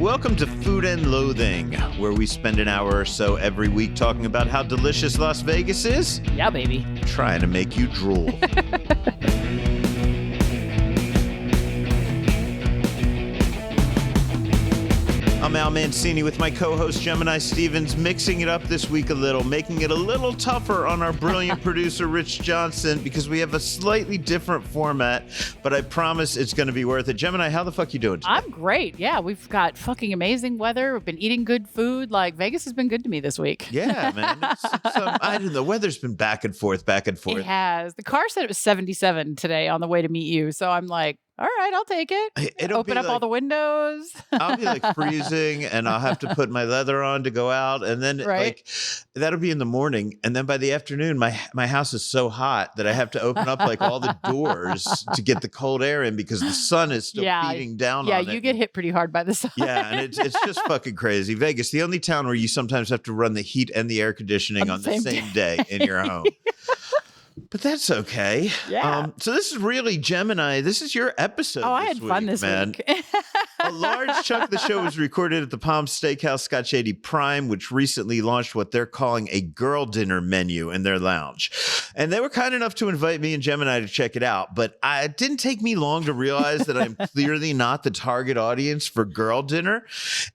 Welcome to Food and Loathing, where we spend an hour or so every week talking about how delicious Las Vegas is. Yeah, baby. Trying to make you drool. I'm Al Mancini with my co-host Gemini Stevens, mixing it up this week a little, making it a little tougher on our brilliant producer Rich Johnson because we have a slightly different format, but I promise it's going to be worth it. Gemini, how the fuck you doing today? I'm great. Yeah, we've got fucking amazing weather. We've been eating good food. Like, Vegas has been good to me this week. Yeah, man. I don't know. The weather's been back and forth. It has. The car said it was 77 today on the way to meet you, so I'm like, all right, I'll take it. It'll Open up all the windows. I'll be like freezing and I'll have to put my leather on to go out. And then like that'll be in the morning. And then by the afternoon, my house is so hot that I have to open up like all the doors to get the cold air in because the sun is still beating down on it. Yeah, you get hit pretty hard by the sun. Yeah, and it's just fucking crazy. Vegas, the only town where you sometimes have to run the heat and the air conditioning on the same day in your home. But that's okay. Yeah. So this is really Gemini. This is your episode. Oh, I had fun this week. A large chunk of the show was recorded at the Palm Steakhouse Scotch 80 Prime, which recently launched what they're calling a girl dinner menu in their lounge. And they were kind enough to invite me and Gemini to check it out. But it didn't take me long to realize that I'm clearly not the target audience for girl dinner.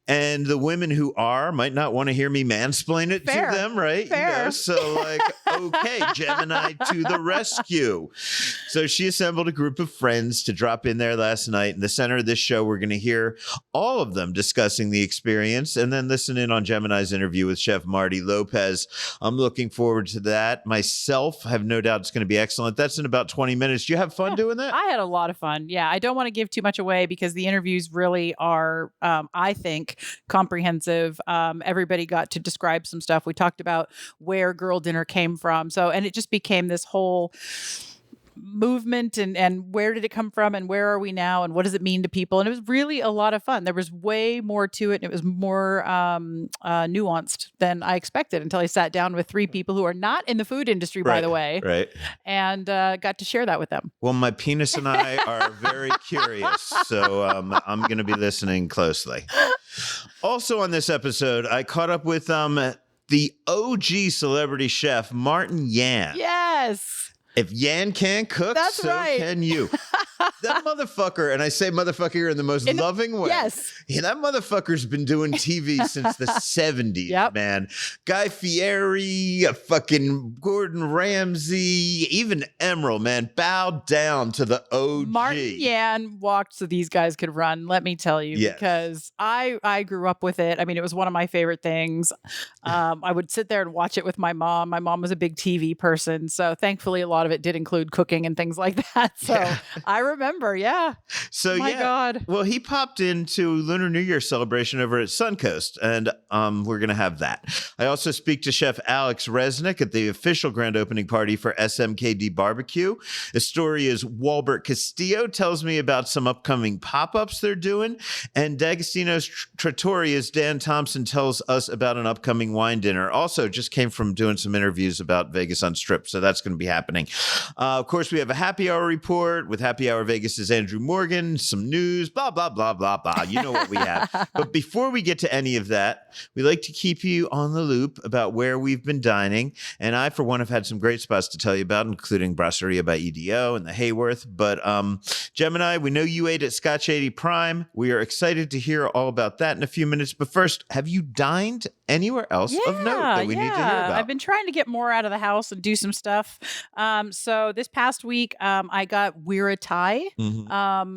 And the women who are might not want to hear me mansplain it to them, right? Fair. You know? So like, okay, Gemini to the rescue. So she assembled a group of friends to drop in there last night. In the center of this show, we're going to hear all of them discussing the experience and then listen in on Gemini's interview with Chef Marty Lopez. I'm looking forward to that. Myself, I have no doubt it's going to be excellent. That's in about 20 minutes. Do you have fun doing that? I had a lot of fun. Yeah, I don't want to give too much away because the interviews really are, I think, comprehensive. Everybody got to describe some stuff. We talked about where girl dinner came from. And it just became this whole movement and where did it come from and where are we now and what does it mean to people? And it was really a lot of fun. There was way more to it. And it was more nuanced than I expected until I sat down with three people who are not in the food industry, by the way. Right. And got to share that with them. Well, my penis and I are very curious. So I'm going to be listening closely. Also on this episode, I caught up with the OG celebrity chef, Martin Yan. Yes. If Yan can't cook, That's right. can you. That motherfucker, and I say motherfucker in the most loving way. Yes. Yeah, that motherfucker's been doing TV since the 70s, man. Guy Fieri, fucking Gordon Ramsay, even Emerald, man. Bow down to the OG. Martin Yan walked so these guys could run, let me tell you, because I grew up with it. I mean, it was one of my favorite things. I would sit there and watch it with my mom. My mom was a big TV person, so thankfully a lot of it did include cooking and things like that. So I remember, So my God. Well, he popped into Lunar New Year celebration over at Suncoast, and we're going to have that. I also speak to Chef Albert Reznick at the official grand opening party for SMKD Barbecue. The story is Walbert Castillo tells me about some upcoming pop-ups they're doing, and D'Agostino's Trattoria's Dan Thompson tells us about an upcoming wine dinner. Also, just came from doing some interviews about Vegas Unstripped, so that's going to be happening. Of course, we have a happy hour report with Happy Hour Vegas's Andrew Morgan, some news, blah, blah, blah, blah, blah. You know what we have. But before we get to any of that, we like to keep you on the loop about where we've been dining. And I, for one, have had some great spots to tell you about, including Brasseria by EDO and the Hayworth. But Gemini, we know you ate at Scotch 80 Prime. We are excited to hear all about that in a few minutes. But first, have you dined anywhere else of note that we need to hear about? I've been trying to get more out of the house and do some stuff. So this past week, I got Weira Thai.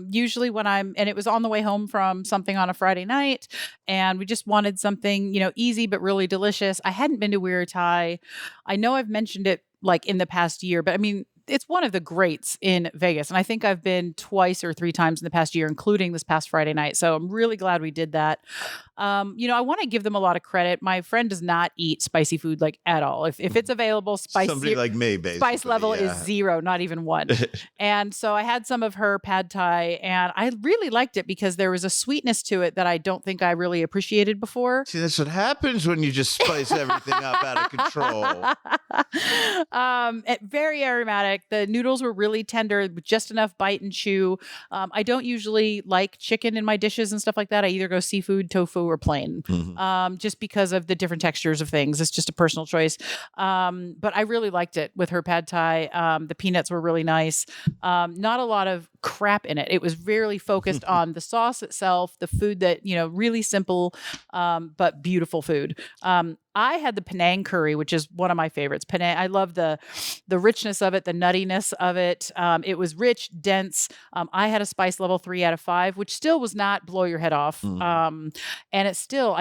Usually when and it was on the way home from something on a Friday night, and we just wanted something, easy but really delicious. I hadn't been to Weira Thai. I know I've mentioned it like in the past year, but I mean, it's one of the greats in Vegas. And I think I've been twice or three times in the past year, including this past Friday night. So I'm really glad we did that. I want to give them a lot of credit. My friend does not eat spicy food like at all. If it's available, somebody like me, basically. Spice level is 0, not even 1. And so I had some of her pad thai and I really liked it because there was a sweetness to it that I don't think I really appreciated before. See, that's what happens when you just spice everything up out of control. Very aromatic. Like the noodles were really tender with just enough bite and chew. I don't usually like chicken in my dishes and stuff like that. I either go seafood, tofu, or plain, just because of the different textures of things. It's just a personal choice. But I really liked it with her pad thai. The peanuts were really nice. Not a lot of crap in it. It was really focused on the sauce itself, the food that, really simple, but beautiful food. I had the Penang curry, which is one of my favorites. Penang, I love the richness of it, the nuttiness of it. It was rich, dense. I had a spice level 3 out of 5, which still was not blow your head off. And it's still,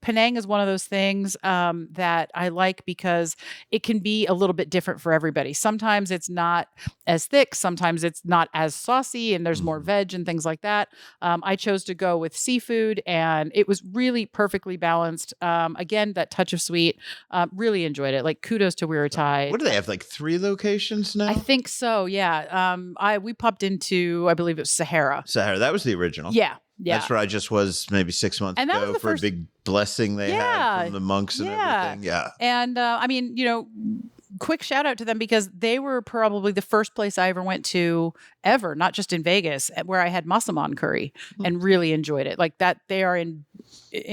Penang is one of those things that I like because it can be a little bit different for everybody. Sometimes it's not as thick. Sometimes it's not as saucy and there's more veg and things like that. I chose to go with seafood and it was really perfectly balanced. Again, that touch of sweet. Really enjoyed it. Like kudos to Weird Thai. What do they have? Like 3 locations now? I think so. Yeah. We popped into, I believe it was Sahara. That was the original. Yeah. Yeah. That's where I just was maybe 6 months ago for a big blessing they had from the monks and everything. Yeah. And quick shout out to them because they were probably the first place I ever went to ever, not just in Vegas, where I had Massaman curry and really enjoyed it. Like that, they are in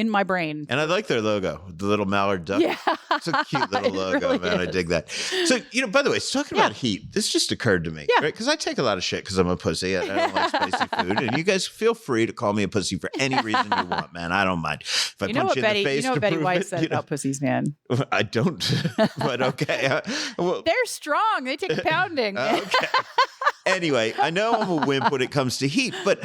my brain. And I like their logo, the little mallard duck. Yeah. It's a cute little logo, really man. Is. I dig that. So, by the way, talking about heat, this just occurred to me, right? Because I take a lot of shit because I'm a pussy and I don't like spicy food. And you guys feel free to call me a pussy for any reason you want, man. I don't mind. If I punch you in the face, you know what Betty White said about pussies, man. I don't, but okay. They're strong. They take a pounding. Okay. Anyway, I know I'm a wimp when it comes to heat, but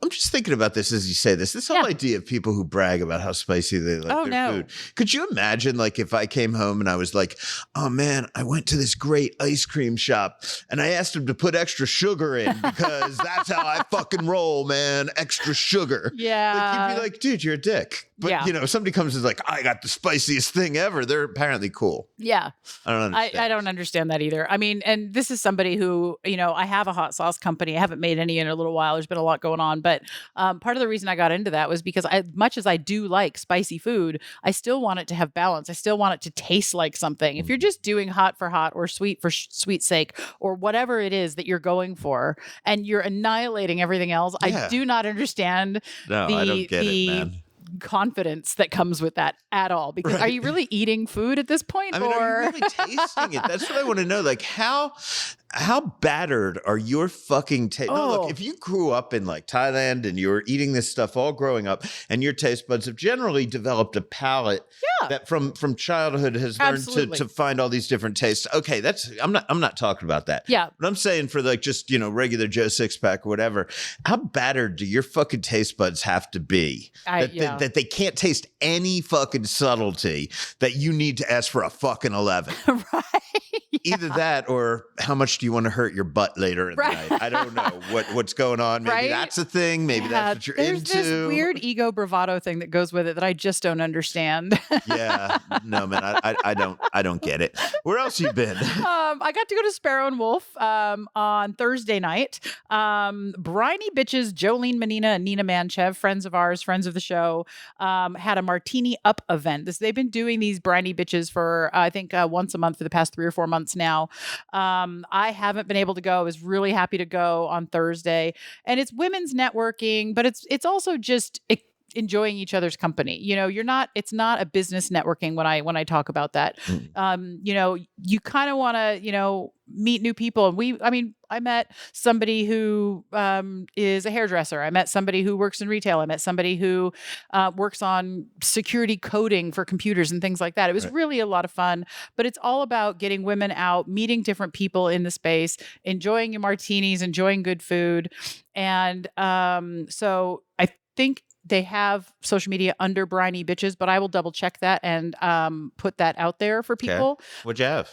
I'm just thinking about this as you say this whole idea of people who brag about how spicy they like their food. Could you imagine like if I came home and I was like, oh man, I went to this great ice cream shop and I asked them to put extra sugar in because that's how I fucking roll, man. Extra sugar. Yeah. Like, you'd be like, dude, you're a dick. But, somebody comes and is like, I got the spiciest thing ever. They're apparently cool. Yeah. I don't understand. I don't understand that either. I mean, and this is somebody who, I have a hot sauce company. I haven't made any in a little while. There's been a lot going on. But part of the reason I got into that was because much as I do like spicy food, I still want it to have balance. I still want it to taste like something. If you're just doing hot for hot or sweet for sweet's sake or whatever it is that you're going for and you're annihilating everything else, I do not understand I don't get it, man. Confidence that comes with that at all, because are you really eating food at this point? I mean, are you really tasting it? That's what I want to know. Like how battered are your fucking taste? No, look, if you grew up in like Thailand and you were eating this stuff all growing up and your taste buds have generally developed a palate that from childhood has learned to find all these different tastes. Okay, I'm not talking about that. Yeah. But I'm saying for like just, regular Joe Sixpack or whatever, how battered do your fucking taste buds have to be that they can't taste any fucking subtlety that you need to ask for a fucking 11? Right. Either that or how much do you want to hurt your butt later in the night? I don't know what's going on. Maybe that's a thing. Maybe that's what you're into. There's this weird ego bravado thing that goes with it that I just don't understand. Yeah. No, man, I don't get it. Where else you been? I got to go to Sparrow and Wolf on Thursday night. Briny Bitches, Jolene Menina and Nina Manchev, friends of ours, friends of the show, had a Martini Up event. They've been doing these Briny Bitches for, I think, once a month for the past 3 or 4 months now. I haven't been able to go. I was really happy to go on Thursday. And it's women's networking, but it's also just enjoying each other's company. It's not a business networking when I talk about that. You kind of want to, meet new people. And I met somebody who is a hairdresser. I met somebody who works in retail. I met somebody who works on security coding for computers and things like that. It was really a lot of fun, but it's all about getting women out, meeting different people in the space, enjoying your martinis, enjoying good food. And so I think they have social media under Briny Bitches, but I will double check that and put that out there for people. Okay. What'd you have?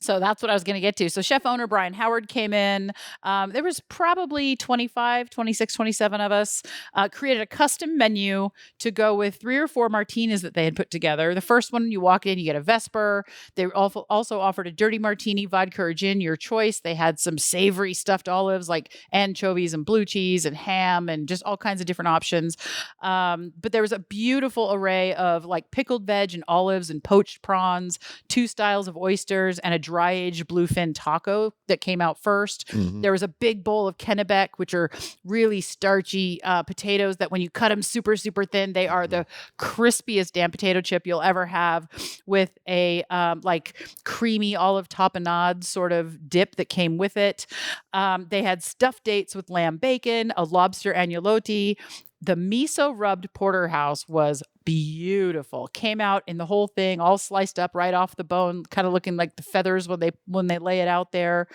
So that's what I was going to get to. So chef owner Brian Howard came in. There was probably 26, 27 of us, created a custom menu to go with 3 or 4 martinis that they had put together. The first one, you walk in, you get a Vesper. They also offered a dirty martini, vodka or gin, your choice. They had some savory stuffed olives like anchovies and blue cheese and ham and just all kinds of different options. But there was a beautiful array of like pickled veg and olives and poached prawns, 2 styles of oysters and a dry-aged bluefin taco that came out first. Mhm. There was a big bowl of Kennebec, which are really starchy potatoes that when you cut them super, super thin, they are the crispiest damn potato chip you'll ever have, with a like creamy olive tapenade sort of dip that came with it. They had stuffed dates with lamb bacon, a lobster agnolotti. The miso rubbed porterhouse was beautiful. Came out in the whole thing, all sliced up right off the bone, kind of looking like the feathers when they lay it out there.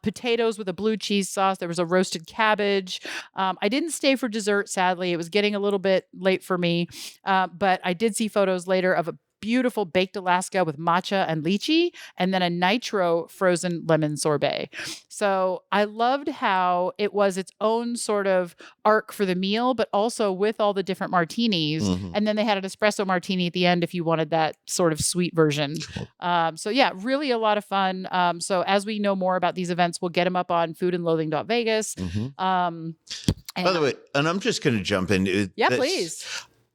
Potatoes with a blue cheese sauce. There was a roasted cabbage. I didn't stay for dessert, sadly. It was getting a little bit late for me, but I did see photos later of a beautiful baked Alaska with matcha and lychee, and then a nitro frozen lemon sorbet. So I loved how it was its own sort of arc for the meal, but also with all the different martinis. Mhm. And then they had an espresso martini at the end if you wanted that sort of sweet version. So yeah, really a lot of fun. So as we know more about these events, we'll get them up on foodandloathing.vegas. Mhm. By the way, and I'm just going to jump in. Yeah, please.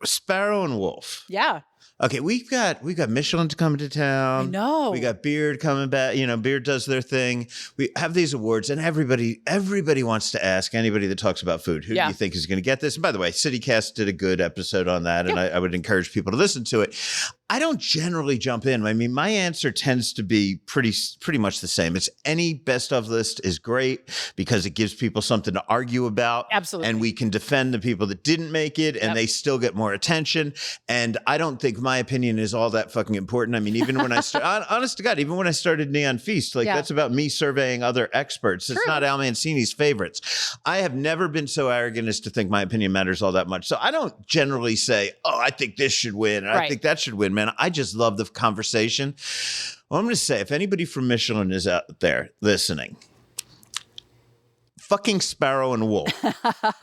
Sparrow and Wolf. Yeah. Okay, we've got Michelin coming to town. I know. We got Beard coming back. You know, Beard does their thing. We have these awards, and everybody wants to ask anybody that talks about food, who do you think is going to get this? And by the way, CityCast did a good episode on that, and I would encourage people to listen to it. I don't generally jump in. I mean, my answer tends to be pretty much the same. It's any best of list is great because it gives people something to argue about. Absolutely. And we can defend the people that didn't make it, and they still get more attention. And I don't think my opinion is all that fucking important. I mean, even when I honest to God, even when I started Neon Feast, like that's about me surveying other experts. It's not Al Mancini's favorites. I have never been so arrogant as to think my opinion matters all that much. So I don't generally say, oh, I think this should win, and I think that should win. Man, I just love the conversation. Well, I'm going to say, if anybody from Michelin is out there listening, fucking Sparrow and Wolf.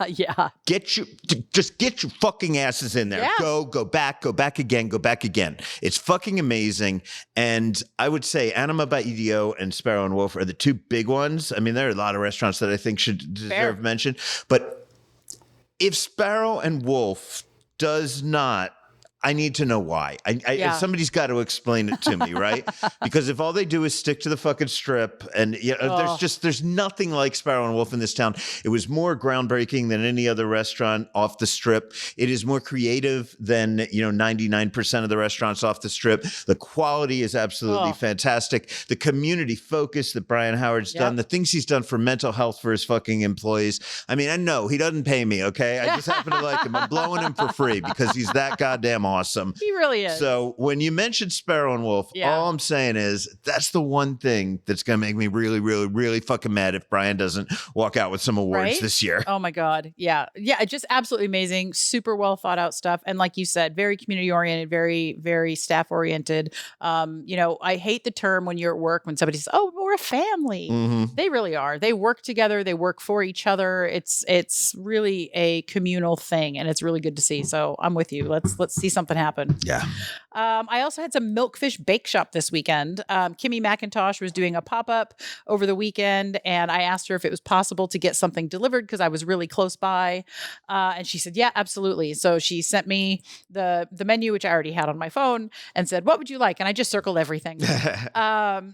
Yeah. Just get your fucking asses in there. Yeah. Go back again. It's fucking amazing. And I would say Anima by EDO and Sparrow and Wolf are the two big ones. I mean, there are a lot of restaurants that I think should deserve mention. But if Sparrow and Wolf does not, I need to know why. Somebody's got to explain it to me, right? Because if all they do is stick to the fucking strip, and there's nothing like Sparrow and Wolf in this town. It was more groundbreaking than any other restaurant off the strip. It is more creative than 99% of the restaurants off the strip. The quality is absolutely fantastic. The community focus that Brian Howard's done, the things he's done for mental health for his fucking employees. I mean, I know he doesn't pay me, okay? I just happen to like him. I'm blowing him for free because he's that goddamn awesome. He really is. So when you mentioned Sparrow and Wolf, all I'm saying is that's the one thing that's going to make me really, really, really fucking mad if Brian doesn't walk out with some awards this year. Oh my God. Yeah. Yeah. Just absolutely amazing. Super well thought out stuff. And like you said, very community oriented, very, very staff oriented. I hate the term when you're at work, when somebody says, oh, we're a family. Mm-hmm. They really are. They work together. They work for each other. It's really a communal thing, and it's really good to see. So I'm with you. Let's see something happen. Yeah. I also had some Milkfish Bake Shop this weekend. Kimmy McIntosh was doing a pop-up over the weekend, and I asked her if it was possible to get something delivered because I was really close by. And she said, yeah, absolutely. So she sent me the menu, which I already had on my phone, and said, what would you like? And I just circled everything.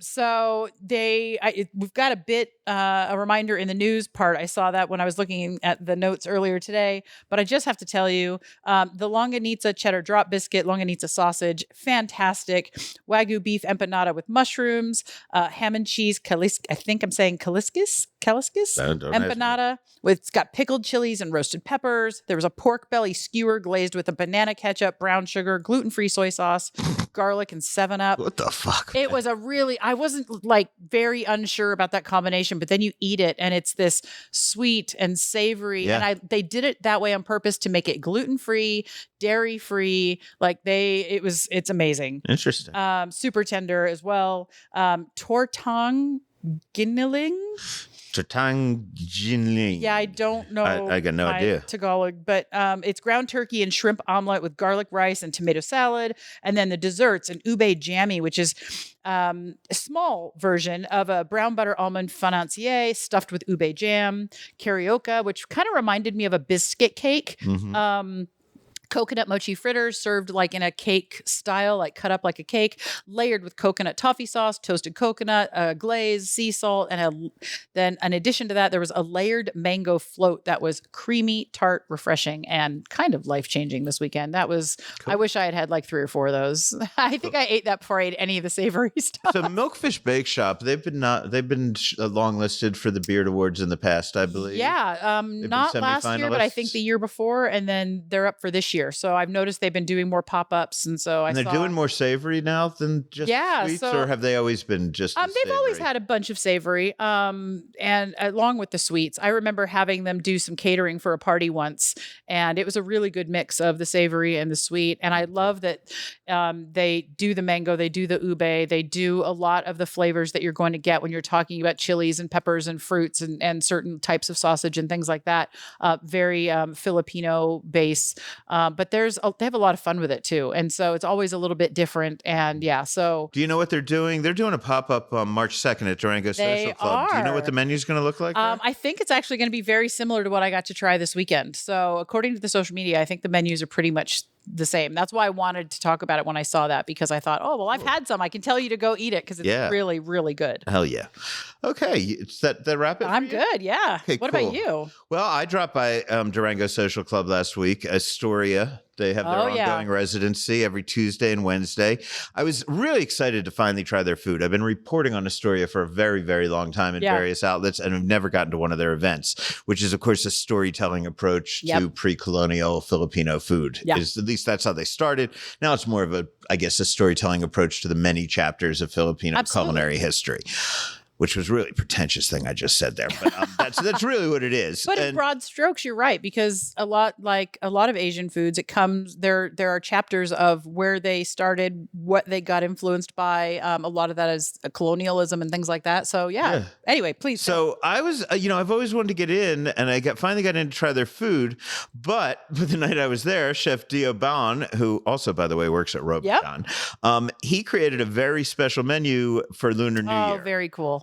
So we've got a reminder in the news part. I saw that when I was looking at the notes earlier today, but I just have to tell you, the Longanitsa cheddar drop biscuit, Longanitsa sausage, fantastic. Wagyu beef empanada with mushrooms, ham and cheese, I think I'm saying Kaliskis empanada. It's got pickled chilies and roasted peppers. There was a pork belly skewer glazed with a banana ketchup, brown sugar, gluten-free soy sauce, garlic, and 7-Up. What the fuck? It was I wasn't like very unsure about that combination, but then you eat it and it's this sweet and savory. Yeah. And they did it that way on purpose to make it gluten-free, dairy-free. It's amazing. Interesting. Super tender as well. Tortang Giniling. Yeah, I don't know. I got no idea. Tagalog, but it's ground turkey and shrimp omelet with garlic rice and tomato salad. And then the desserts, an ube jammy, which is a small version of a brown butter almond financier stuffed with ube jam. Carioca, which kind of reminded me of a biscuit cake. Mm-hmm. coconut mochi fritters served like in a cake style, like cut up like a cake, layered with coconut toffee sauce, toasted coconut, glaze, sea salt, and then in addition to that, there was a layered mango float that was creamy, tart, refreshing, and kind of life-changing this weekend. That was, I wish I had like 3 or 4 of those. I think I ate that before I ate any of the savory stuff. So Milkfish Bake Shop, they've been long listed for the Beard Awards in the past, I believe. Yeah, not last year, but I think the year before, and then they're up for this year. So I've noticed they've been doing more pop-ups, and so they're doing more savory now than just sweets, or have they always been just they've always had a bunch of savory, and along with the sweets. I remember having them do some catering for a party once, and it was a really good mix of the savory and the sweet. And I love that they do the mango, they do the ube, they do a lot of the flavors that you're going to get when you're talking about chilies and peppers and fruits and certain types of sausage and things like that. Very Filipino base. But they have a lot of fun with it too. And so it's always a little bit different. And yeah, so. Do you know what they're doing? They're doing a pop-up on March 2nd at Durango Social Club. Do you know what the menu's going to look like? I think it's actually going to be very similar to what I got to try this weekend. So according to the social media, I think the menus are pretty much the same. That's why I wanted to talk about it when I saw that, because I thought, oh, well, I've had some. I can tell you to go eat it because it's really, really good. Hell yeah. Okay. It's that wrap it? I'm good. Yeah. Okay, what about you? Well, I dropped by Durango Social Club last week, Astoria. They have their ongoing residency every Tuesday and Wednesday. I was really excited to finally try their food. I've been reporting on Astoria for a very, very long time in various outlets, and I've never gotten to one of their events, which is, of course, a storytelling approach to pre-colonial Filipino food. At least that's how they started. Now it's more of a storytelling approach to the many chapters of Filipino culinary history. Which was really a pretentious thing I just said there, but that's really what it is. But in broad strokes, you're right, because a lot of Asian foods, it comes there are chapters of where they started, what they got influenced by. A lot of that is colonialism and things like that. So anyway, please. So I was, I've always wanted to get in, and I finally got in to try their food. But the night I was there, Chef Dio Ban, who also, by the way, works at Robichon, he created a very special menu for Lunar New Year. Oh, very cool.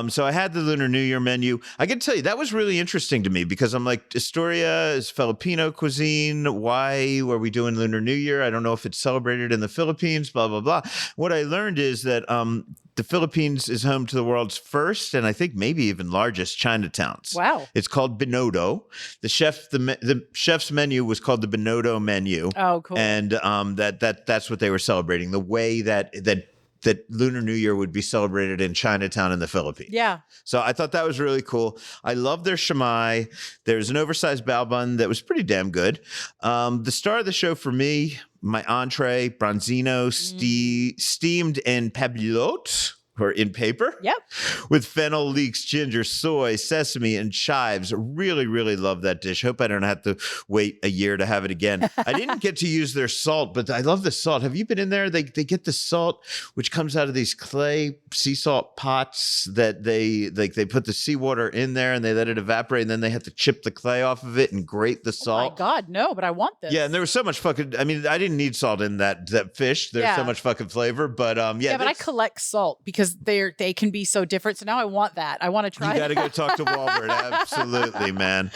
So I had the Lunar New Year menu. I can tell you that was really interesting to me because I'm like, Astoria is Filipino cuisine. Why were we doing Lunar New Year? I don't know if it's celebrated in the Philippines, blah, blah, blah. What I learned is that the Philippines is home to the world's first and I think maybe even largest Chinatowns. Wow. It's called Binodo. The chef's menu was called the Binodo menu. Oh, cool. And that's what they were celebrating. The way that Lunar New Year would be celebrated in Chinatown in the Philippines. Yeah. So I thought that was really cool. I love their shumai. There's an oversized bao bun that was pretty damn good. The star of the show for me, my entree, branzino, steamed in papilote, or in paper. Yep. With fennel, leeks, ginger, soy, sesame, and chives. Really, really love that dish. Hope I don't have to wait a year to have it again. I didn't get to use their salt, but I love the salt. Have you been in there? They get the salt, which comes out of these clay sea salt pots that they put the seawater in there and they let it evaporate, and then they have to chip the clay off of it and grate the salt. Oh my God, no, but I want this. Yeah, and there was so much fucking, I didn't need salt in that fish. There's so much fucking flavor, but Yeah, but I collect salt because they can be so different. So now I want that. I want to try. You got to go talk to Walbert. Absolutely, man.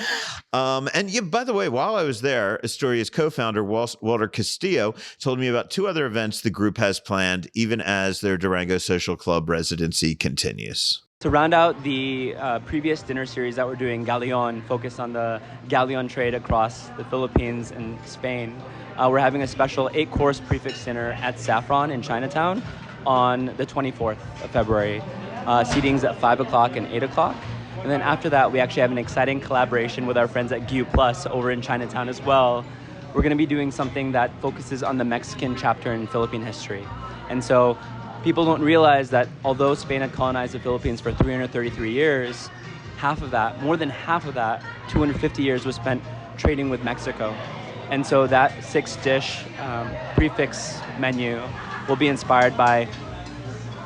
And by the way, while I was there, Astoria's co-founder Walbert Castillo told me about 2 other events the group has planned, even as their Durango Social Club residency continues. To round out the previous dinner series that we're doing, Galeon, focused on the galleon trade across the Philippines and Spain, we're having a special 8-course prefix dinner at Saffron in Chinatown on the 24th of February. Seating's at 5 o'clock and 8 o'clock. And then after that, we actually have an exciting collaboration with our friends at Gu Plus over in Chinatown as well. We're going to be doing something that focuses on the Mexican chapter in Philippine history. And so people don't realize that although Spain had colonized the Philippines for 333 years, more than half of that, 250 years, was spent trading with Mexico. And so that 6-dish prefix menu will be inspired by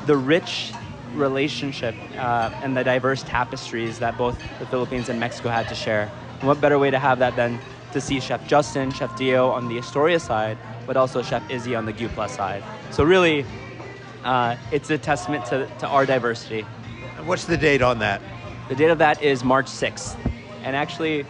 the rich relationship and the diverse tapestries that both the Philippines and Mexico had to share. And what better way to have that than to see Chef Justin, Chef Dio on the Astoria side, but also Chef Izzy on the Gu Plus side. So really, it's a testament to our diversity. What's the date on that? The date of that is March 6th. And actually,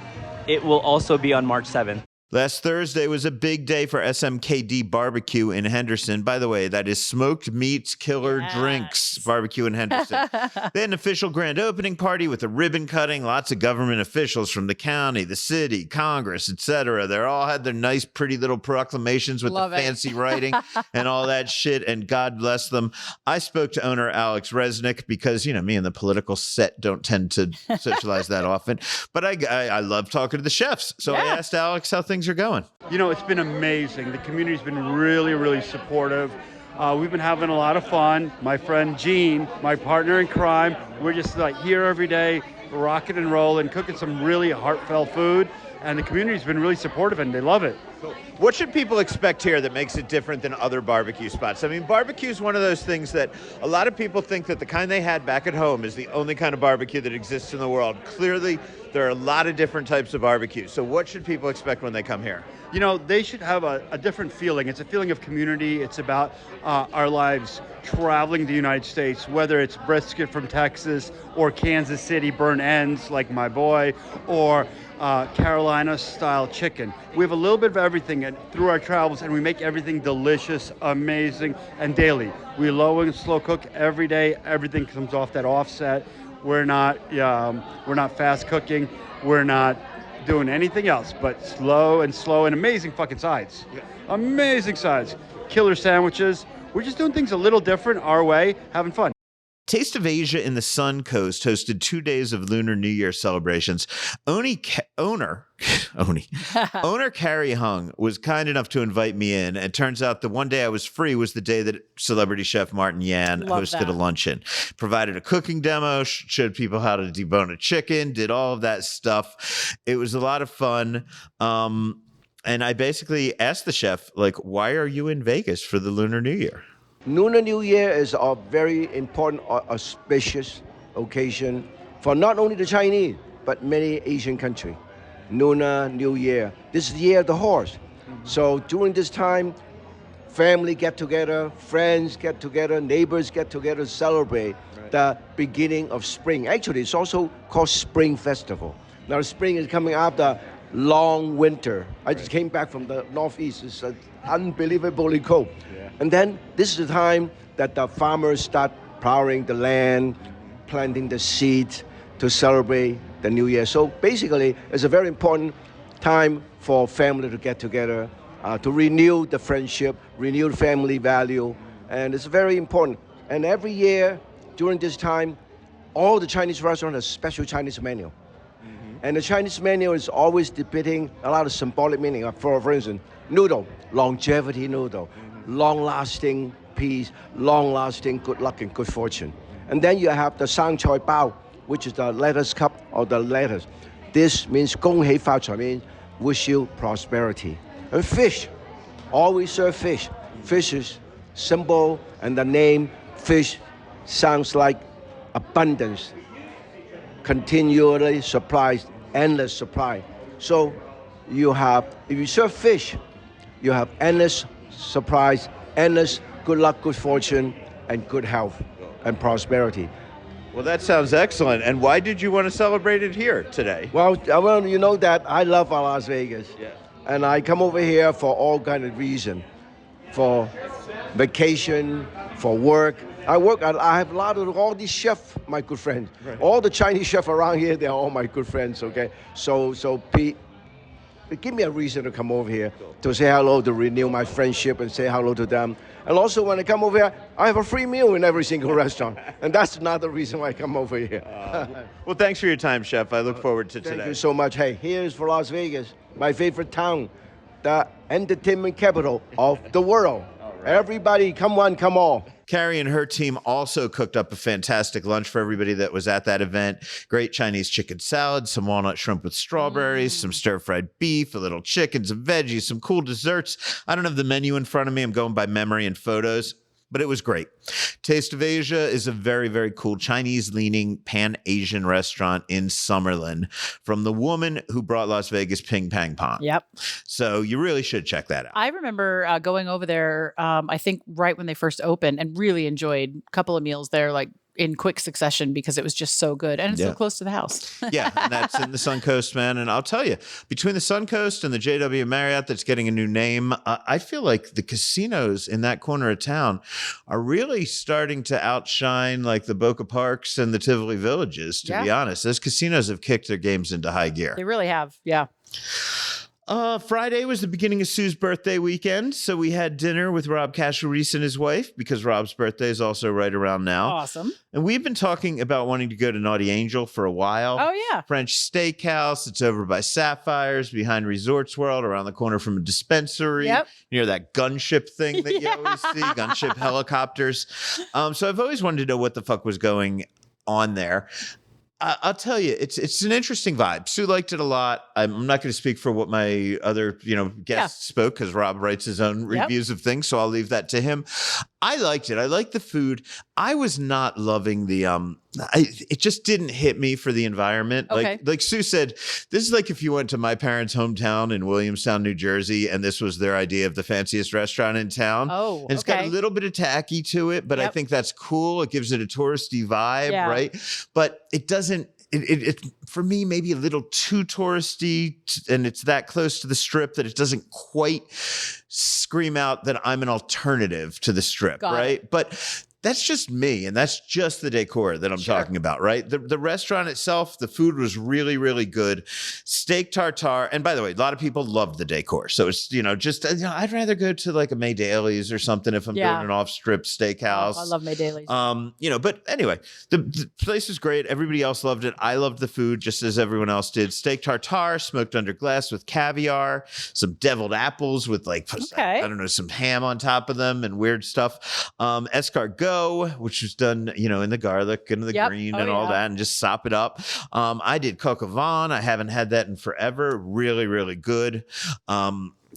it will also be on March 7th. Last Thursday was a big day for SMKD Barbecue in Henderson. By the way, that is Smoked Meats Killer Drinks Barbecue in Henderson. They had an official grand opening party with a ribbon cutting, lots of government officials from the county, the city, Congress, etc. They all had their nice, pretty little proclamations with the fancy writing and all that shit, and God bless them. I spoke to owner Alex Reznick because, you know, me and the political set don't tend to socialize that often, but I love talking to the chefs. So I asked Alex how things are going. You know, it's been amazing. The community's been really, really supportive. We've been having a lot of fun. My friend Gene, my partner in crime, we're just like here every day, rocking and rolling, cooking some really heartfelt food. And the community's been really supportive and they love it. What should people expect here that makes it different than other barbecue spots? I mean, barbecue is one of those things that a lot of people think that the kind they had back at home is the only kind of barbecue that exists in the world. Clearly, there are a lot of different types of barbecue. So what should people expect when they come here? You know, they should have a different feeling. It's a feeling of community. It's about our lives traveling the United States, whether it's brisket from Texas or Kansas City burnt ends like my boy, or Carolina-style chicken. We have a little bit of everything through our travels, and we make everything delicious, amazing, and daily. We low and slow cook every day. Everything comes off that offset. We're not fast cooking. We're not doing anything else but slow and amazing fucking sides. Amazing sides. Killer sandwiches. We're just doing things a little different our way, having fun. Taste of Asia in the Suncoast hosted 2 days of Lunar New Year celebrations. Owner Carrie Hung was kind enough to invite me in. It turns out the one day I was free was the day that celebrity chef Martin Yan hosted a luncheon. Provided a cooking demo, showed people how to debone a chicken, did all of that stuff. It was a lot of fun. And I basically asked the chef, like, why are you in Vegas for the Lunar New Year? Lunar New Year is a very important, auspicious occasion for not only the Chinese, but many Asian countries. Lunar New Year. This is the year of the horse. So during this time, family get together, friends get together, neighbors get together to celebrate the beginning of spring. Actually, it's also called Spring Festival. Now, spring is coming after long winter. I just came back from the Northeast. It's unbelievably cold. And then this is the time that the farmers start plowing the land, planting the seeds to celebrate the New Year. So basically, it's a very important time for family to get together, to renew the friendship, renew the family value, and it's very important. And every year during this time, all the Chinese restaurants have a special Chinese menu. And the Chinese menu is always depicting a lot of symbolic meaning. For instance, noodle, longevity noodle, long-lasting peace, long-lasting good luck and good fortune. And then you have the sang choi bao, which is the lettuce cup or the lettuce. This means gong hei fa cai, means wish you prosperity. And fish, always serve fish. Fish is symbol, and the name fish sounds like abundance, continually supplies, endless supply. So you have, if you serve fish, you have endless supplies, endless good luck, good fortune, and good health and prosperity. Well, that sounds excellent. And why did you want to celebrate it here today? Well, you know that I love Las Vegas. Yeah. And I come over here for all kind of reason, for vacation, for work. I have a lot of all these chefs, my good friends. Right. All the Chinese chefs around here, they're all my good friends, okay? So Pete, give me a reason to come over here to say hello, to renew my friendship and say hello to them. And also when I come over here, I have a free meal in every single restaurant. And that's another reason why I come over here. Well, thanks for your time, Chef. I look forward to today. Thank you so much. Hey, here's for Las Vegas, my favorite town, the entertainment capital of the world. Right. Everybody, come one, come all. Carrie and her team also cooked up a fantastic lunch for everybody that was at that event. Great Chinese chicken salad, some walnut shrimp with strawberries, some stir-fried beef, a little chicken, some veggies, some cool desserts. I don't have the menu in front of me. I'm going by memory and photos. But it was great. Taste of Asia is a very, very cool Chinese-leaning Pan-Asian restaurant in Summerlin from the woman who brought Las Vegas Ping Pang Pong. Yep. So you really should check that out. I remember going over there, I think right when they first opened, and really enjoyed a couple of meals there, like in quick succession because it was just so good. And it's so close to the house. Yeah, and that's in the Suncoast, man. And I'll tell you, between the Suncoast and the JW Marriott that's getting a new name, I feel like the casinos in that corner of town are really starting to outshine like the Boca Parks and the Tivoli Villages, to be honest. Those casinos have kicked their games into high gear. They really have, yeah. Friday was the beginning of Sue's birthday weekend, so we had dinner with Rob Cashew-Reese and his wife because Rob's birthday is also right around now. Awesome. And we've been talking about wanting to go to Naughty Angel for a while. Oh, yeah. French steakhouse. It's over by Sapphires, behind Resorts World, around the corner from a dispensary. Yep. Near that gunship thing that you always see, gunship helicopters. So I've always wanted to know what the fuck was going on there. I'll tell you, it's an interesting vibe. Sue liked it a lot. I'm not going to speak for what my other guests spoke because Rob writes his own reviews of things, so I'll leave that to him. I liked it. I liked the food. I was not loving the it just didn't hit me for the environment. Okay. Like Sue said, this is like if you went to my parents' hometown in Williamstown, New Jersey, and this was their idea of the fanciest restaurant in town. Oh, and it's got a little bit of tacky to it, but I think that's cool. It gives it a touristy vibe, right? But it doesn't. It for me maybe a little too touristy, and it's that close to the Strip that it doesn't quite scream out that I'm an alternative to the Strip, right? But that's just me, and that's just the decor that I'm talking about, right? The restaurant itself, the food was really, really good. Steak tartare, and by the way, a lot of people love the decor. So it's, I'd rather go to like a May Daly's or something if I'm doing an off-strip steakhouse. Oh, I love May Daly's. But anyway, the place was great. Everybody else loved it. I loved the food just as everyone else did. Steak tartare, smoked under glass with caviar, some deviled apples with I don't know, some ham on top of them and weird stuff. Escargot, which was done, in the garlic and the green and all that, and just sop it up. I did coq au vin. I haven't had that in forever. Really, really good.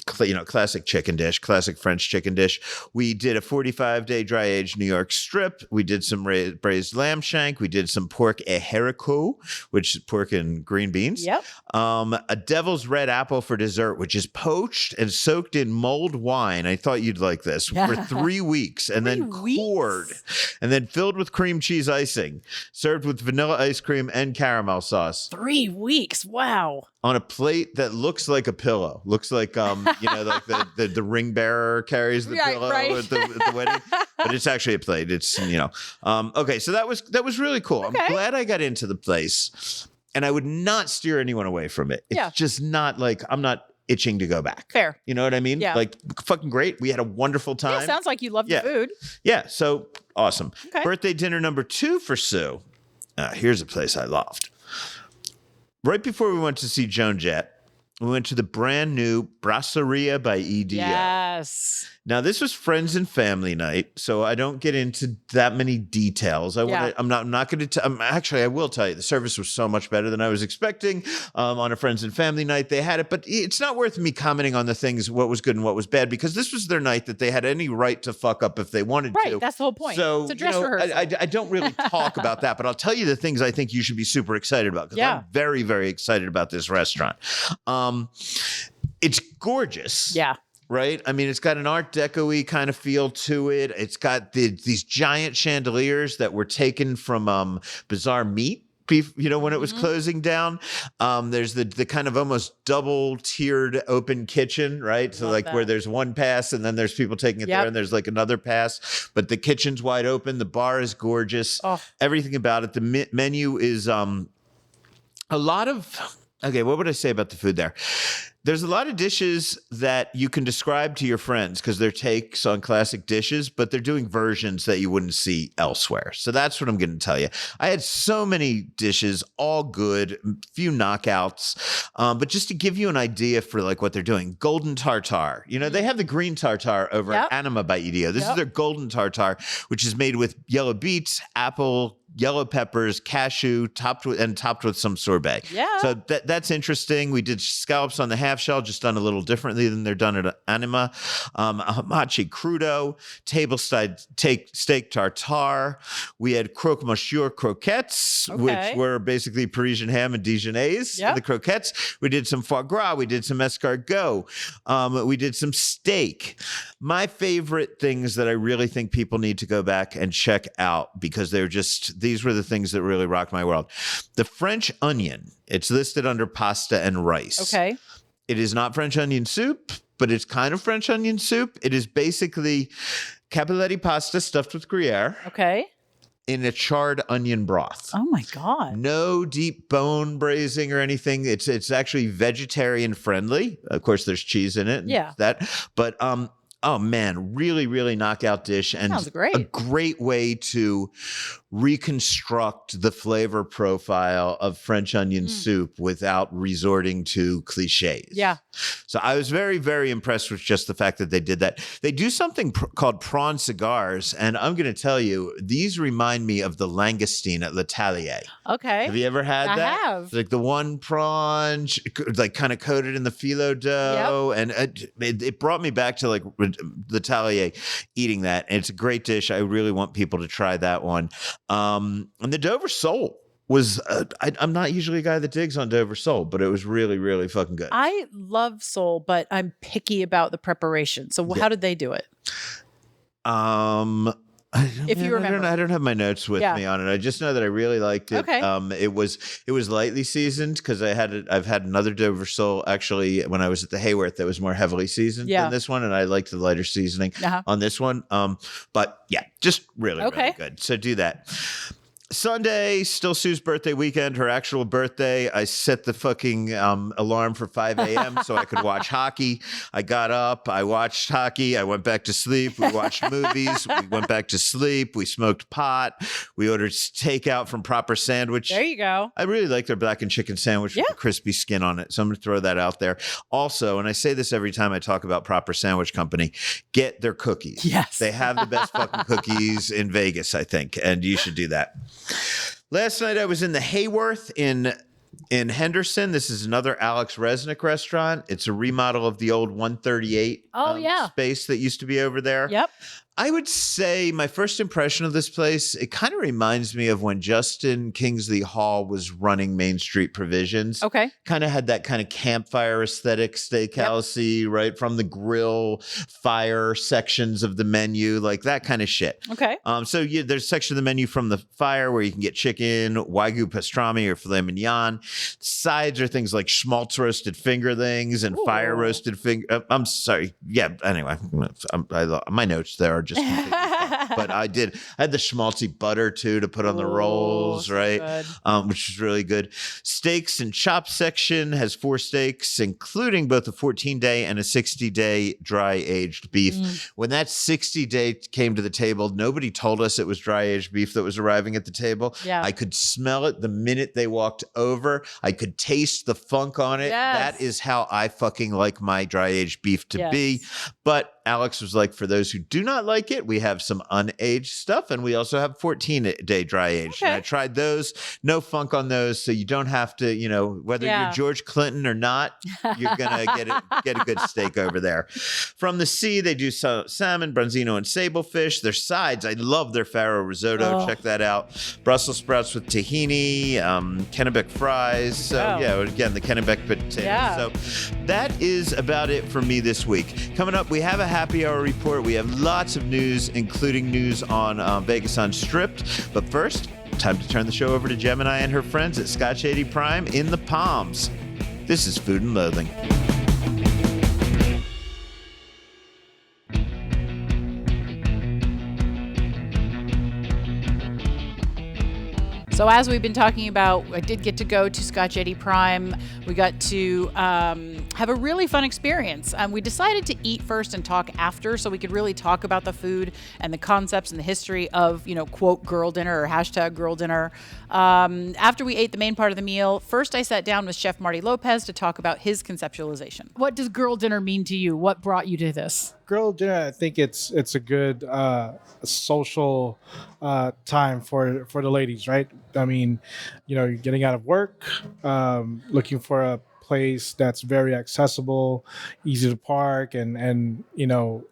Classic chicken dish, classic French chicken dish. We did a 45-day dry aged New York strip. We did some braised lamb shank. We did some pork et haricot, which is pork and green beans. Yep. A devil's red apple for dessert, which is poached and soaked in mulled wine. I thought you'd like this for 3 weeks, and then cored, and then filled with cream cheese icing, served with vanilla ice cream and caramel sauce. 3 weeks. Wow. On a plate that looks like a pillow. Looks like like the ring bearer carries the pillow at the wedding, but it's actually a plate. It's okay. So that was really cool. Okay. I'm glad I got into the place, and I would not steer anyone away from it. It's just not like I'm not itching to go back. Fair. You know what I mean? Yeah. Like fucking great. We had a wonderful time. Yeah, sounds like you love the food. Yeah. So awesome. Okay. Birthday dinner number 2 for Sue. Here's a place I loved. Right before we went to see Joan Jett, we went to the brand new Brasseria by EDO. Yes. Now, this was friends and family night, so I don't get into that many details. I'm not going to. Actually, I will tell you, the service was so much better than I was expecting. On a friends and family night, they had it, but it's not worth me commenting on the things, what was good and what was bad, because this was their night that they had any right to fuck up if they wanted to. Right, that's the whole point. So, it's a dress rehearsal. I don't really talk about that, but I'll tell you the things I think you should be super excited about, because I'm very, very excited about this restaurant. It's gorgeous. Yeah. Right? I mean, it's got an Art Deco-y kind of feel to it. It's got these giant chandeliers that were taken from Bizarre Meat, when it was closing down. There's the kind of almost double-tiered open kitchen, right? So where there's one pass and then there's people taking it there and there's like another pass. But the kitchen's wide open. The bar is gorgeous. Oh. Everything about it. The menu is a lot of... Okay, what would I say about the food there? There's a lot of dishes that you can describe to your friends because they're takes on classic dishes, but they're doing versions that you wouldn't see elsewhere. So that's what I'm going to tell you. I had so many dishes, all good, few knockouts, but just to give you an idea for like what they're doing. Golden tartare. They have the green tartare over at Anima by EDO. This is their golden tartare, which is made with yellow beets, apple, yellow peppers, cashew, topped with some sorbet. Yeah. So that's interesting. We did scallops on the half shell, just done a little differently than they're done at Anima. A hamachi crudo, table-side steak tartare. We had croque monsieur croquettes, which were basically Parisian ham and Dijonnaise. Yep. The croquettes. We did some foie gras. We did some escargot. We did some steak. My favorite things that I really think people need to go back and check out, because these were the things that really rocked my world. The French onion. It's listed under pasta and rice. Okay. It is not French onion soup, but it's kind of French onion soup. It is basically capelletti pasta stuffed with Gruyere. Okay. In a charred onion broth. Oh my God. No deep bone braising or anything. It's actually vegetarian friendly. Of course, there's cheese in it. Yeah. But oh man, really, really knockout dish. And sounds great. A great way to reconstruct the flavor profile of French onion soup without resorting to cliches. Yeah. So I was very, very impressed with just the fact that they did that. They do something called prawn cigars, and I'm going to tell you, these remind me of the langoustine at L'Atelier. Okay. Have you ever had that? I have. Like the one prawn, like kind of coated in the phyllo dough, and it brought me back to like L'Atelier eating that. And it's a great dish. I really want people to try that one. And the Dover sole was, I'm not usually a guy that digs on Dover sole, but it was really, really fucking good. I love sole, but I'm picky about the preparation. So how did they do it? If you remember. I don't have my notes with me on it. I just know that I really liked it. Okay. It was lightly seasoned, because I've had another Dover sole actually when I was at the Hayworth that was more heavily seasoned than this one, and I liked the lighter seasoning on this one. But yeah, just really, really good. So do that. Sunday, still Sue's birthday weekend, her actual birthday. I set the fucking alarm for 5 a.m. so I could watch hockey. I got up, I watched hockey, I went back to sleep. We watched movies, we went back to sleep. We smoked pot. We ordered takeout from Proper Sandwich. There you go. I really like their blackened chicken sandwich with the crispy skin on it. So I'm going to throw that out there. Also, and I say this every time I talk about Proper Sandwich Company, get their cookies. Yes. They have the best fucking cookies in Vegas, I think, and you should do that. Last night I was in the Hayworth in Henderson. This is another Alex Reznick restaurant. It's a remodel of the old 138 space that used to be over there. Yep. I would say my first impression of this place, it kind of reminds me of when Justin Kingsley Hall was running Main Street Provisions. Okay. Kind of had that kind of campfire aesthetic, steakhouse-y, right? From the grill, fire sections of the menu, like that kind of shit. Okay. So there's a section of the menu from the fire where you can get chicken, Wagyu pastrami, or filet mignon. Sides are things like schmaltz roasted fingerlings and fire roasted I'm sorry. Yeah, anyway, my notes there are just completely fine. But I had the schmaltzy butter too to put on the rolls, so right? Good. Which is really good. Steaks and chop section has 4 steaks, including both a 14-day and a 60-day dry aged beef. When that 60-day came to the table, nobody told us it was dry aged beef that was arriving at the table. Yeah. I could smell it the minute they walked over. I could taste the funk on it. Yes. That is how I fucking like my dry aged beef to be. But Alex was like, for those who do not like it, we have some unaged stuff, and we also have 14-day dry aged. Okay. And I tried those. No funk on those, so you don't have to, whether you're George Clinton or not, you're gonna get a good steak over there. From the sea, they do salmon, branzino, and sablefish. Their sides, I love their farro risotto. Check that out. Brussels sprouts with tahini, Kennebec fries. So again, the Kennebec potatoes. Yeah. So that is about it for me this week. Coming up, we have a happy hour report. We have lots of news, including news on Vegas Unstripped. But first, time to turn the show over to Gemini and her friends at Scotch 80 Prime in the Palms. This is Food and Loathing. So as we've been talking about, I did get to go to Scotch 80 Prime. We got to have a really fun experience. We decided to eat first and talk after, so we could really talk about the food and the concepts and the history of, quote, girl dinner or hashtag girl dinner. After we ate the main part of the meal, first I sat down with Chef Marty Lopez to talk about his conceptualization. What does girl dinner mean to you? What brought you to this? Girl dinner, I think it's a good social time for the ladies, right? I mean, you're getting out of work, looking for a place that's very accessible, easy to park, and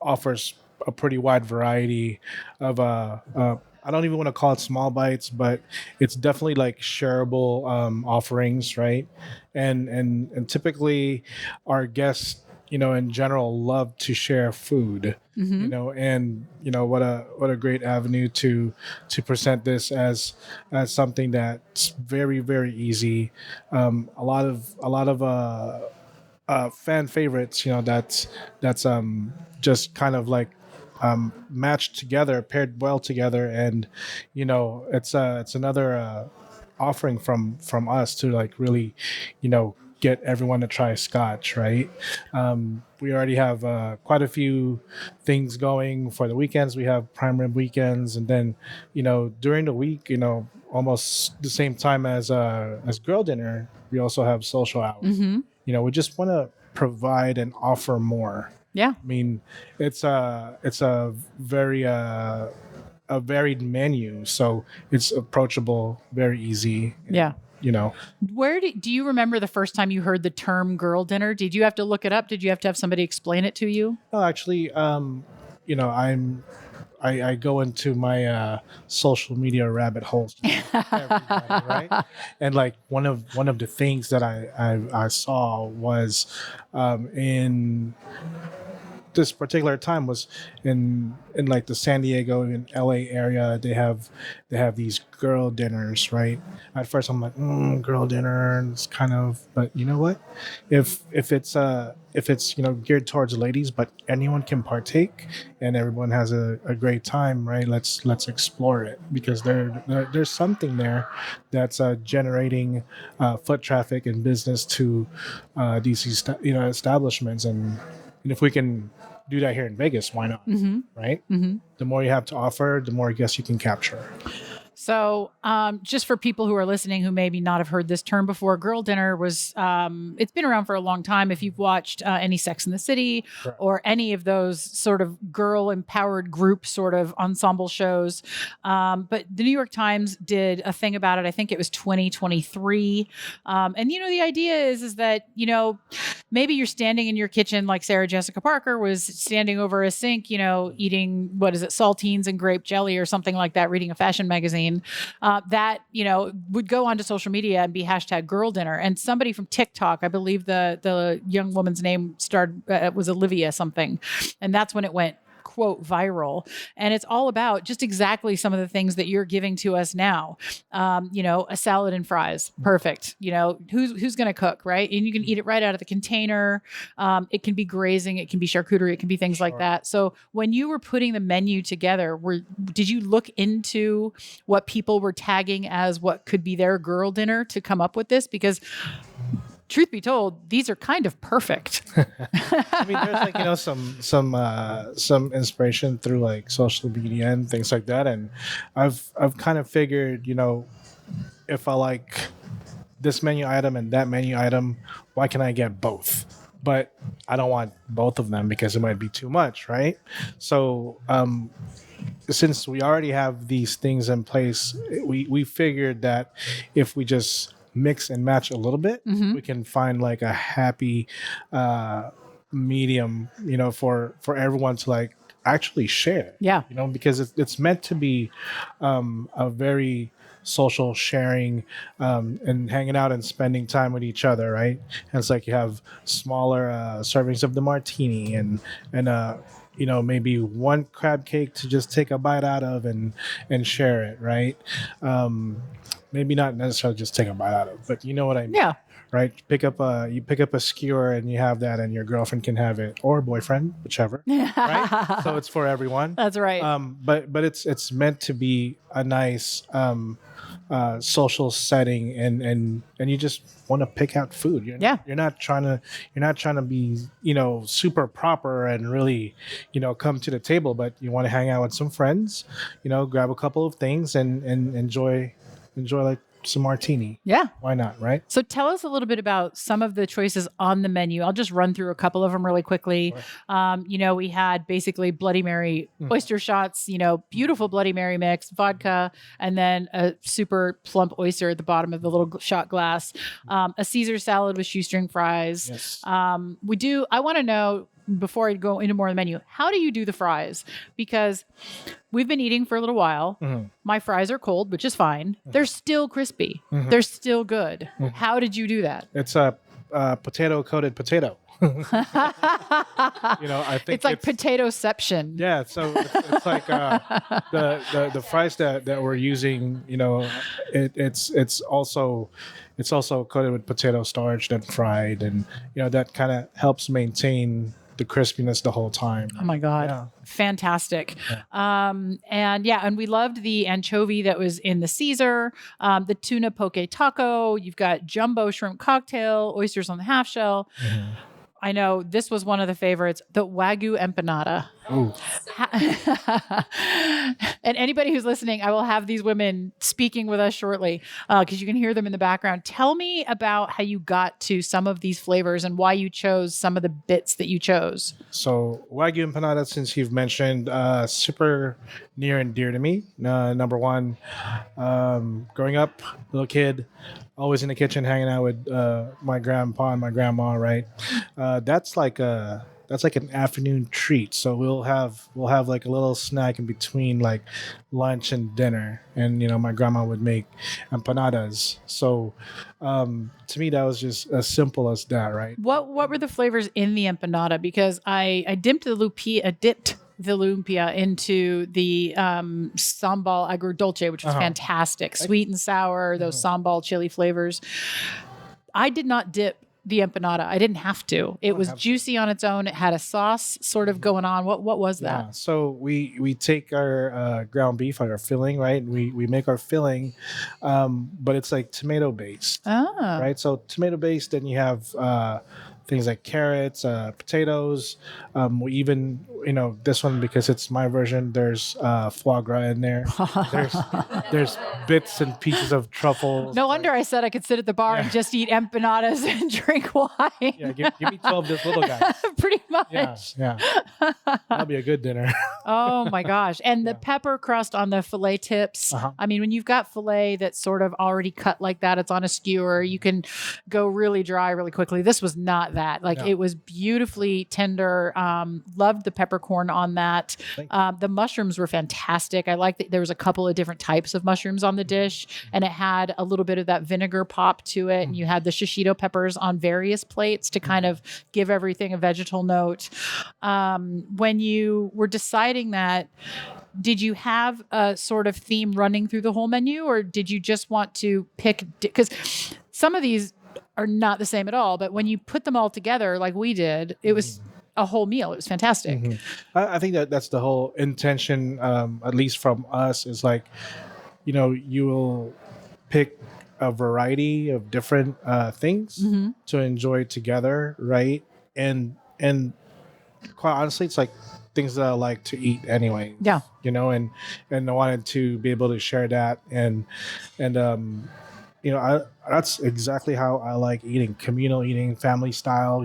offers a pretty wide variety of I don't even want to call it small bites, but it's definitely like shareable offerings, right? And typically our guests, in general, love to share food, and what a great avenue to present this as something that's very, very easy. A lot of fan favorites, that's just kind of like matched together, paired well together, and it's another offering from us to like really get everyone to try Scotch, right? We already have quite a few things going for the weekends. We have prime rib weekends, and then during the week, almost the same time as girl dinner, we also have social hours. We just want to provide and offer more. Yeah. I mean, it's a very a varied menu, so it's approachable, very easy. Yeah. Where do you remember the first time you heard the term girl dinner? Did you have to look it up? Did you have to have somebody explain it to you? No, actually, I go into my social media rabbit holes, right? And like one of the things that I saw was in this particular time was in like the San Diego and LA area. They have these girl dinners, right? At first I'm like, girl dinner, it's kind of, but you know what? If it's geared towards ladies, but anyone can partake and everyone has a great time, right? Let's explore it, because there's something there that's generating foot traffic and business to these establishments, and if we can do that here in Vegas, why not? Right? The more you have to offer, the more guests you can capture. So just for people who are listening who maybe not have heard this term before, girl dinner was, it's been around for a long time. If you've watched any Sex and the City or any of those sort of girl empowered group sort of ensemble shows. But the New York Times did a thing about it. I think it was 2023. And, the idea is that, maybe you're standing in your kitchen like Sarah Jessica Parker was standing over a sink, eating, saltines and grape jelly or something like that, reading a fashion magazine. That would go onto social media and be hashtag girl dinner. And somebody from TikTok, I believe the young woman's name was Olivia something, and that's when it went, quote, viral. And it's all about just exactly some of the things that you're giving to us now. A salad and fries, perfect. Who's going to cook, right? And you can eat it right out of the container. It can be grazing, it can be charcuterie, it can be things like that. So when you were putting the menu together, did you look into what people were tagging as what could be their girl dinner to come up with this? Because truth be told, these are kind of perfect. I mean, there's like some inspiration through like social media and things like that, and I've kind of figured, if I like this menu item and that menu item, why can't I get both? But I don't want both of them because it might be too much, right? So since we already have these things in place, we figured that if we just mix and match a little bit, we can find like a happy medium, for everyone to like actually share. Yeah. Because it's meant to be a very social sharing and hanging out and spending time with each other, right? And it's like you have smaller servings of the martini and maybe one crab cake to just take a bite out of and share it, right? Maybe not necessarily just take a bite out of, but you know what I mean? Yeah. Right? You pick up a skewer and you have that, and your girlfriend can have it, or boyfriend, whichever. Right? So it's for everyone. That's right. But it's meant to be a nice social setting, and you just want to pick out food. You're not trying to be, super proper and really, come to the table, but you want to hang out with some friends, grab a couple of things and enjoy like some martini. Yeah. Why not, right? So tell us a little bit about some of the choices on the menu. I'll just run through a couple of them really quickly. Sure. We had basically Bloody Mary oyster shots, beautiful Bloody Mary mix, vodka, and then a super plump oyster at the bottom of the little shot glass. A Caesar salad with shoestring fries. Yes. I want to know, before I go into more of the menu, how do you do the fries? Because we've been eating for a little while. Mm-hmm. My fries are cold, which is fine. They're still crispy. Mm-hmm. They're still good. Mm-hmm. How did you do that? It's a potato coated potato. I think it's like potatoception. Yeah, so it's like the fries that we're using. It's also coated with potato starch, then fried, and that kind of helps maintain the crispiness the whole time. Oh my God. Yeah. Fantastic. Yeah. And we loved the anchovy that was in the Caesar, the tuna poke taco. You've got jumbo shrimp cocktail, oysters on the half shell. Mm-hmm. I know this was one of the favorites, the Wagyu empanada. Ooh. And anybody who's listening, I will have these women speaking with us shortly because you can hear them in the background. Tell me about how you got to some of these flavors and why you chose some of the bits that you chose. So Wagyu empanada, since you've mentioned, super near and dear to me. Number one, growing up, little kid, always in the kitchen hanging out with my grandpa and my grandma, right? That's like an afternoon treat. So we'll have like a little snack in between like lunch and dinner, and my grandma would make empanadas. So to me that was just as simple as that, right? What were the flavors in the empanada? Because I dipped the lumpia into the sambal agrodolce, which was fantastic. Sweet and sour, those sambal chili flavors. I did not dip the empanada. I didn't have to. It was juicy on its own. It had a sauce sort of going on. What was that? Yeah. So we take our ground beef, like our filling, right? We make our filling, but it's like tomato based, right? So tomato based. Then you have things like carrots, potatoes. We even, this one, because it's my version, there's foie gras in there. There's bits and pieces of truffles. No wonder I said I could sit at the bar and just eat empanadas and drink wine. Yeah, give me 12 this little guy. Pretty much. Yeah. That'll be a good dinner. Oh my gosh. And the pepper crust on the filet tips. I mean, when you've got filet that's sort of already cut like that, it's on a skewer, you can go really dry really quickly. This was not that. It was beautifully tender. Loved the peppercorn on that. The mushrooms were fantastic. I liked that there was a couple of different types of mushrooms on the dish, and it had a little bit of that vinegar pop to it. And you had the shishito peppers on various plates to kind of give everything a vegetal note. When you were deciding that, did you have a sort of theme running through the whole menu, or did you just want to pick? Because some of these are not the same at all, but when you put them all together like we did, it was a whole meal. It was fantastic. I think that's the whole intention, at least from us, is like, you will pick a variety of different things to enjoy together, right? And quite honestly, it's like things that I like to eat anyway. Yeah. And I wanted to be able to share that and that's exactly how I like eating, communal eating, family style.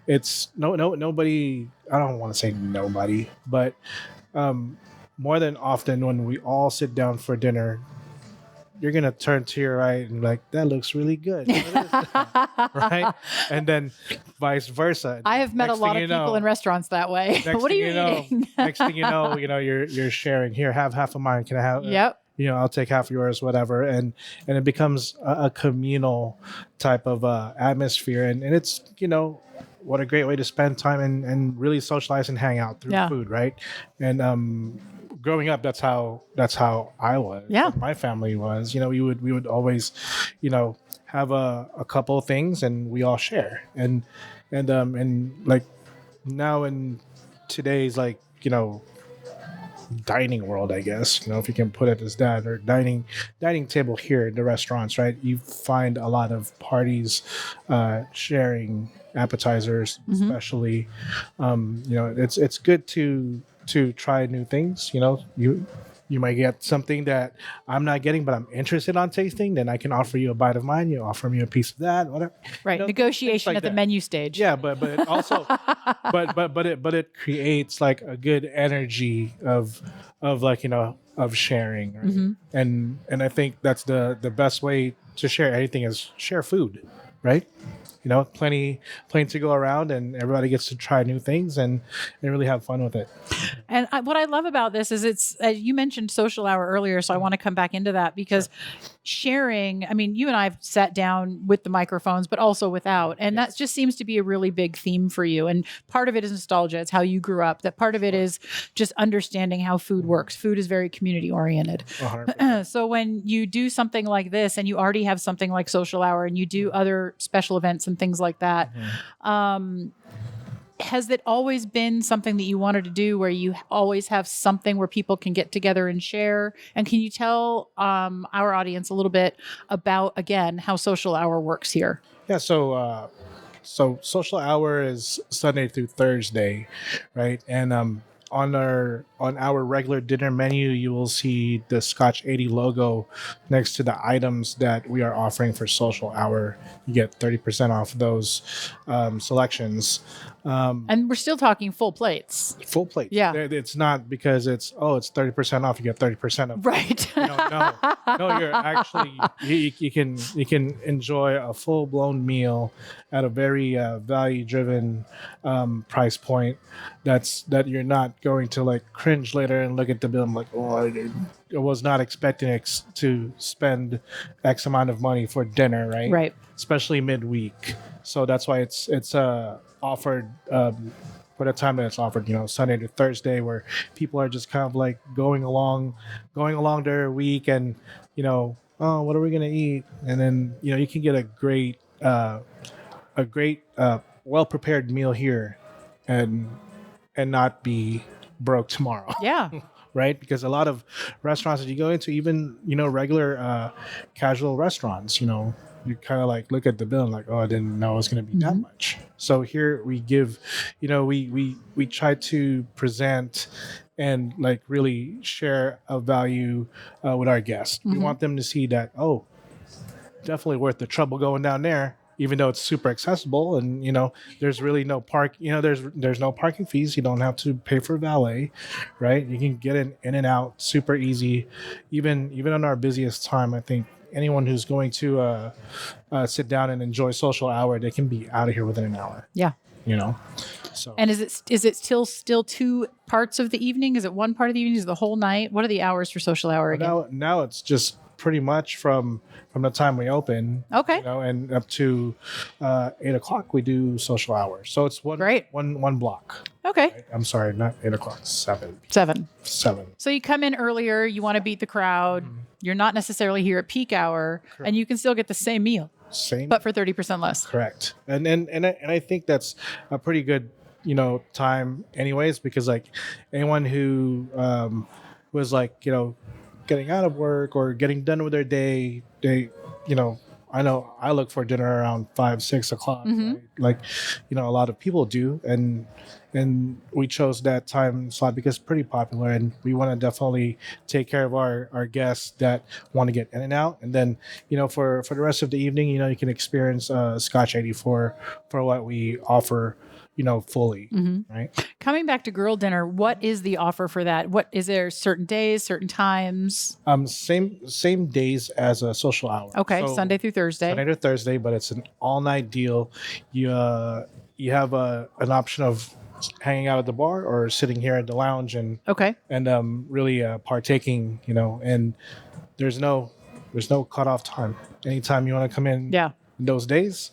It's nobody. I don't want to say nobody, but more than often when we all sit down for dinner, you're gonna turn to your right and be like, that looks really good, right? And then vice versa. I have met a lot of people in restaurants that way. What are you eating? Next thing you know, you're sharing. Here, have half of mine. Can I have? Yep. I'll take half of yours, whatever, and it becomes a communal type of atmosphere, and it's what a great way to spend time and really socialize and hang out through food, right? And growing up, that's how I was. Yeah, my family was. We would always, have a couple of things, and we all share, and like now in today's dining world, I guess, if you can put it as that, or dining table here in the restaurants, right? You find a lot of parties sharing appetizers, especially. It's good to try new things. You might get something that I'm not getting, but I'm interested on tasting. Then I can offer you a bite of mine. You offer me a piece of that, whatever. Right, negotiation like at the that. menu stage. Yeah, but it also, but it creates like a good energy of sharing, right? And I think that's the best way to share anything is share food, right? Plenty to go around, and everybody gets to try new things and really have fun with it. And what I love about this is it's, you mentioned social hour earlier, so I want to come back into that because sharing, I mean, you and I have sat down with the microphones, but also without. And that just seems to be a really big theme for you. And part of it is nostalgia. It's how you grew up. That part of it is just understanding how food works. Food is very community oriented. So when you do something like this and you already have something like social hour and you do other special events and things like that, has it always been something that you wanted to do where you always have something where people can get together and share? And can you tell our audience a little bit about, again, how social hour works here? Yeah, so social hour is Sunday through Thursday, right? And on our regular dinner menu, you will see the Scotch 80 logo next to the items that we are offering for social hour. You get 30% off those selections. And we're still talking full plates. Full plate. Yeah. It's not because it's 30% off. You get 30% off. Right. No. You're actually you can enjoy a full blown meal at a very value driven price point. That you're not going to like cringe later and look at the bill. I'm like, I was not expecting to spend X amount of money for dinner, right? Right. Especially midweek. So that's why it's offered for the time that it's offered, Sunday to Thursday, where people are just kind of like going along their week, and what are we gonna eat? And then you can get a great well prepared meal here, and not be broke tomorrow. Yeah. Right? Because a lot of restaurants that you go into, even regular casual restaurants, you kind of like look at the bill and like, I didn't know it was going to be that much. So here we give, we try to present and like really share a value with our guests. We want them to see that, definitely worth the trouble going down there, even though it's super accessible, and there's really no there's no parking fees. You don't have to pay for valet, right? You can get in and out super easy. Even on our busiest time, I think anyone who's going to sit down and enjoy social hour, they can be out of here within an hour. Yeah. So. And is it still two parts of the evening? Is it one part of the evening? Is it the whole night? What are the hours for social hour again? Now it's just pretty much from the time we open. Okay. And up to 8:00 we do social hours. So it's one block. Okay. Right? I'm sorry, not 8:00, 7. 7. So you come in earlier, you want to beat the crowd. You're not necessarily here at peak hour. Correct. And you can still get the same meal. But for 30% less. Correct. And I think that's a pretty good time anyways, because like anyone who was like getting out of work or getting done with their day, I know I look for dinner around 5-6 o'clock, right? Like a lot of people do, and we chose that time slot because it's pretty popular, and we want to definitely take care of our guests that want to get in and out. And then for the rest of the evening, you can experience Scotch 84 for what we offer fully, right? Coming back to girl dinner, what is the offer for that? What is there? Certain days, certain times? Same days as a social hour. Okay, so Sunday through Thursday. Sunday to Thursday, but it's an all night deal. You have an option of hanging out at the bar or sitting here at the lounge and really partaking. And there's no cutoff time. Anytime you want to come in. Yeah. Those days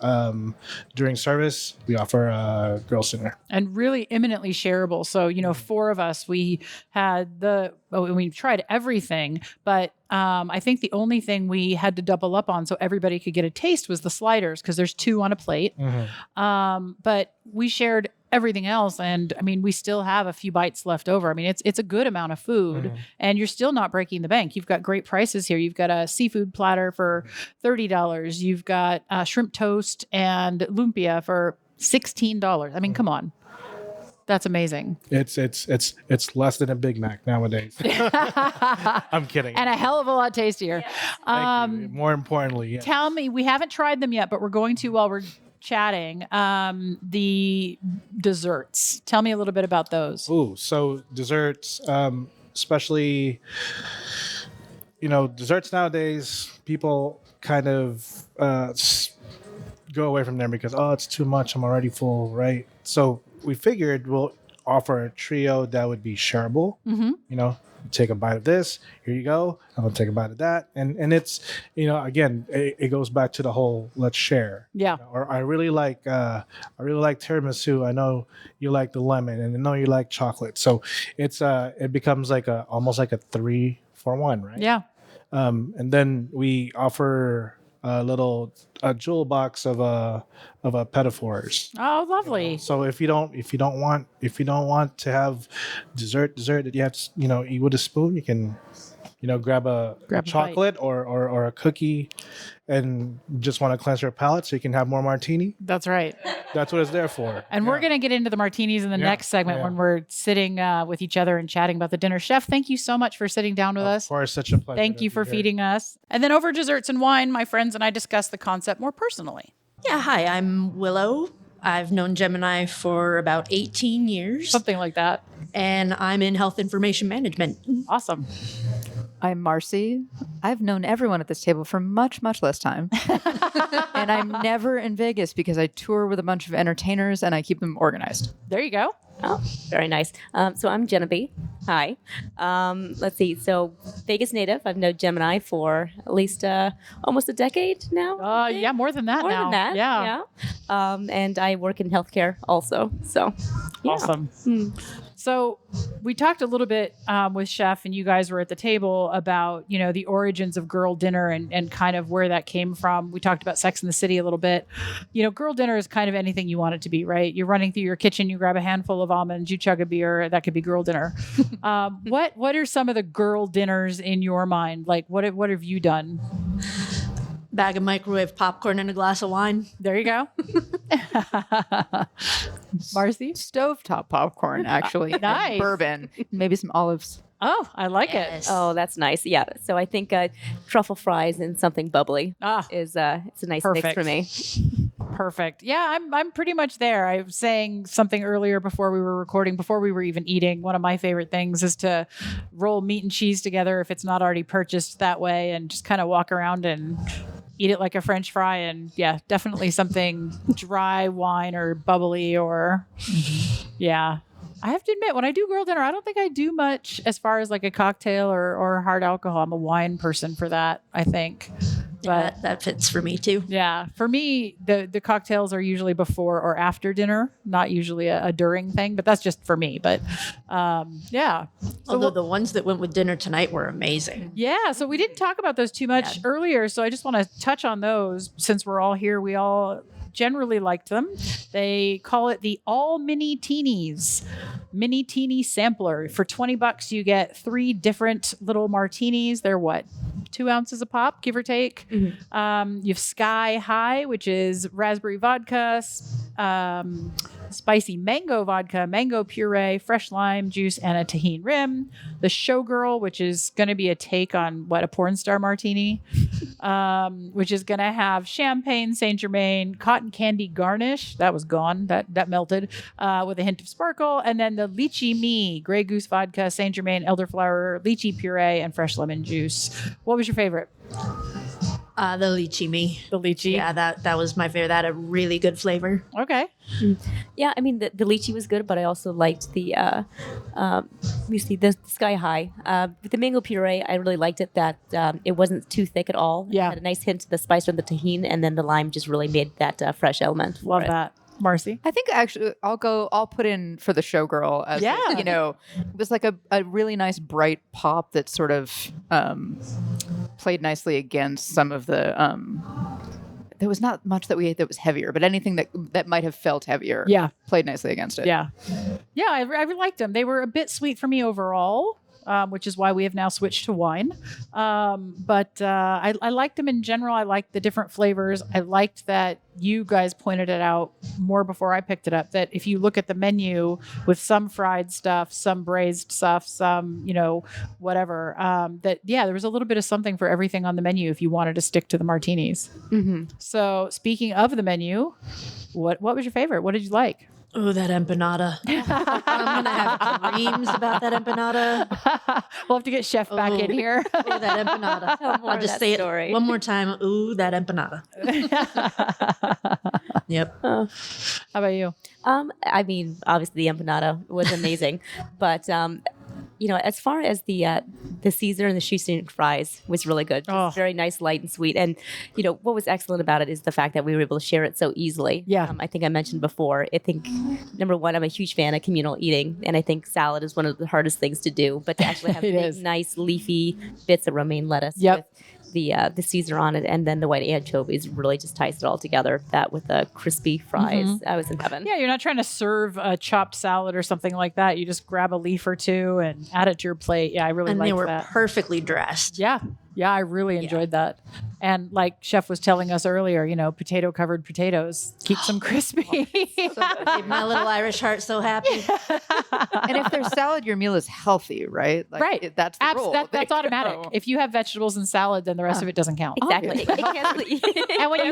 during service, we offer a girls' dinner, and really imminently shareable. So 4 of us, we had we tried everything, but I think the only thing we had to double up on so everybody could get a taste was the sliders, because there's 2 on a plate. But we shared everything else. And I mean, we still have a few bites left over. I mean, it's a good amount of food and you're still not breaking the bank. You've got great prices here. You've got a seafood platter for $30. You've got shrimp toast and lumpia for $16. I mean, come on. That's amazing. It's less than a Big Mac nowadays. I'm kidding. And a hell of a lot tastier. Thank you. More importantly, yeah. Tell me, we haven't tried them yet, but we're going to while we're chatting. The desserts. Tell me a little bit about those. Ooh, so desserts, especially, desserts nowadays, people kind of go away from them because, it's too much. I'm already full, right? So we figured we'll offer a trio that would be shareable. Take a bite of this, here you go, I'm gonna take a bite of that, and it's again it goes back to the whole let's share. Or I really like tiramisu. I know you like the lemon, and I know you like chocolate, so it becomes like almost like a 3 for 1, right? And then we offer a jewel box of pedophores. Oh, lovely. So if you don't want to have dessert that you have to eat with a spoon, you can grab a chocolate or a cookie and just want to cleanse your palate so you can have more martini. That's right. That's what it's there for. And we're going to get into the martinis in the next segment when we're sitting with each other and chatting about the dinner. Chef, thank you so much for sitting down with us. Of course, such a pleasure. Thank you for feeding us. And then over desserts and wine, my friends and I discussed the concept more personally. Yeah, hi, I'm Willow. I've known Gemini for about 18 years. Something like that. And I'm in health information management. Awesome. I'm Marcy. I've known everyone at this table for much, much less time. And I'm never in Vegas because I tour with a bunch of entertainers and I keep them organized. There you go. Oh, very nice. So I'm Genevieve. Hi. Let's see. So Vegas native. I've known Gemini for at least almost a decade now. Yeah, more than that more now. Than that, yeah. And I work in healthcare also. So yeah. Awesome. So we talked a little bit with Chef, and you guys were at the table about, the origins of girl dinner and kind of where that came from. We talked about Sex in the City a little bit. Girl dinner is kind of anything you want it to be, right? You're running through your kitchen, you grab a handful of almonds, you chug a beer. That could be girl dinner. What are some of the girl dinners in your mind? Like, what have you done? Bag of microwave popcorn and a glass of wine. There you go. Marcy? Stovetop popcorn, actually. Nice. And bourbon. Maybe some olives. Oh, I like it. Oh, that's nice. Yeah. So I think truffle fries and something bubbly is it's a nice mix for me. Perfect. Yeah, I'm pretty much there. I was saying something earlier before we were recording, before we were even eating. One of my favorite things is to roll meat and cheese together if it's not already purchased that way, and just kind of walk around and eat it like a French fry. And yeah, definitely something dry wine or bubbly or yeah. I have to admit, when I do girl dinner, I don't think I do much as far as like a cocktail or hard alcohol. I'm a wine person for that, I think. But that fits for me too. Yeah. For me, the cocktails are usually before or after dinner, not usually a during thing, but that's just for me. But yeah. Although the ones that went with dinner tonight were amazing. Yeah. So we didn't talk about those too much earlier. So I just want to touch on those since we're all here. We all generally liked them. They call it the all mini teenies. Mini teeny sampler. For $20, you get 3 different little martinis. They're what? 2 ounces a pop, give or take. Mm-hmm. You have Sky High, which is raspberry vodka, spicy mango vodka, mango puree, fresh lime juice, and a tahini rim. The Showgirl, which is going to be a take on a porn star martini, which is going to have champagne, Saint Germain, cotton candy garnish. That was gone. That melted with a hint of sparkle. And then the Lychee Me, Grey Goose vodka, Saint Germain, elderflower, lychee puree, and fresh lemon juice. What was your favorite? The lychee me. The lychee? Yeah, that was my favorite. That had a really good flavor. Okay. Yeah, I mean, the lychee was good, but I also liked the Sky High. With the mango puree, I really liked it that it wasn't too thick at all. Yeah. It had a nice hint of the spice from the tahini, and then the lime just really made that fresh element. Love that. Marcy? I think actually I'll put in for the Showgirl as it was like a really nice bright pop that sort of played nicely against some of the there was not much that we ate that was heavier, but anything that might have felt heavier, played nicely against it. Yeah, I really liked them. They were a bit sweet for me overall. Which is why we have now switched to wine. But I liked them in general. I liked the different flavors. I liked that you guys pointed it out more before I picked it up, that if you look at the menu with some fried stuff, some braised stuff, some, whatever, there was a little bit of something for everything on the menu if you wanted to stick to the martinis. Mm-hmm. So speaking of the menu, what was your favorite? What did you like? Oh, that empanada. I'm going to have dreams about that empanada. We'll have to get Chef back in here. Oh, that empanada. I'll just say it one more time. Ooh, that empanada. Yep. How about you? I mean, obviously the empanada was amazing, but as far as the Caesar and the shoestring fries was really good. Just very nice, light and sweet. And what was excellent about it is the fact that we were able to share it so easily. Yeah. I think I mentioned before. I think number one, I'm a huge fan of communal eating, and I think salad is one of the hardest things to do. But to actually have big, nice leafy bits of romaine lettuce. Yep. With the Caesar on it, and then the white anchovies really just ties it all together. That with the crispy fries, I was in heaven. Yeah, you're not trying to serve a chopped salad or something like that. You just grab a leaf or two and add it to your plate. Yeah, I really liked that. And they were perfectly dressed. Yeah, I really enjoyed that. And like Chef was telling us earlier, potato covered potatoes keeps them crispy. Made my little Irish heart so happy. And if there's salad, your meal is healthy, right? Right. That's the rule. That's automatic. If you have vegetables and salad, then the rest of it doesn't count. Exactly. And when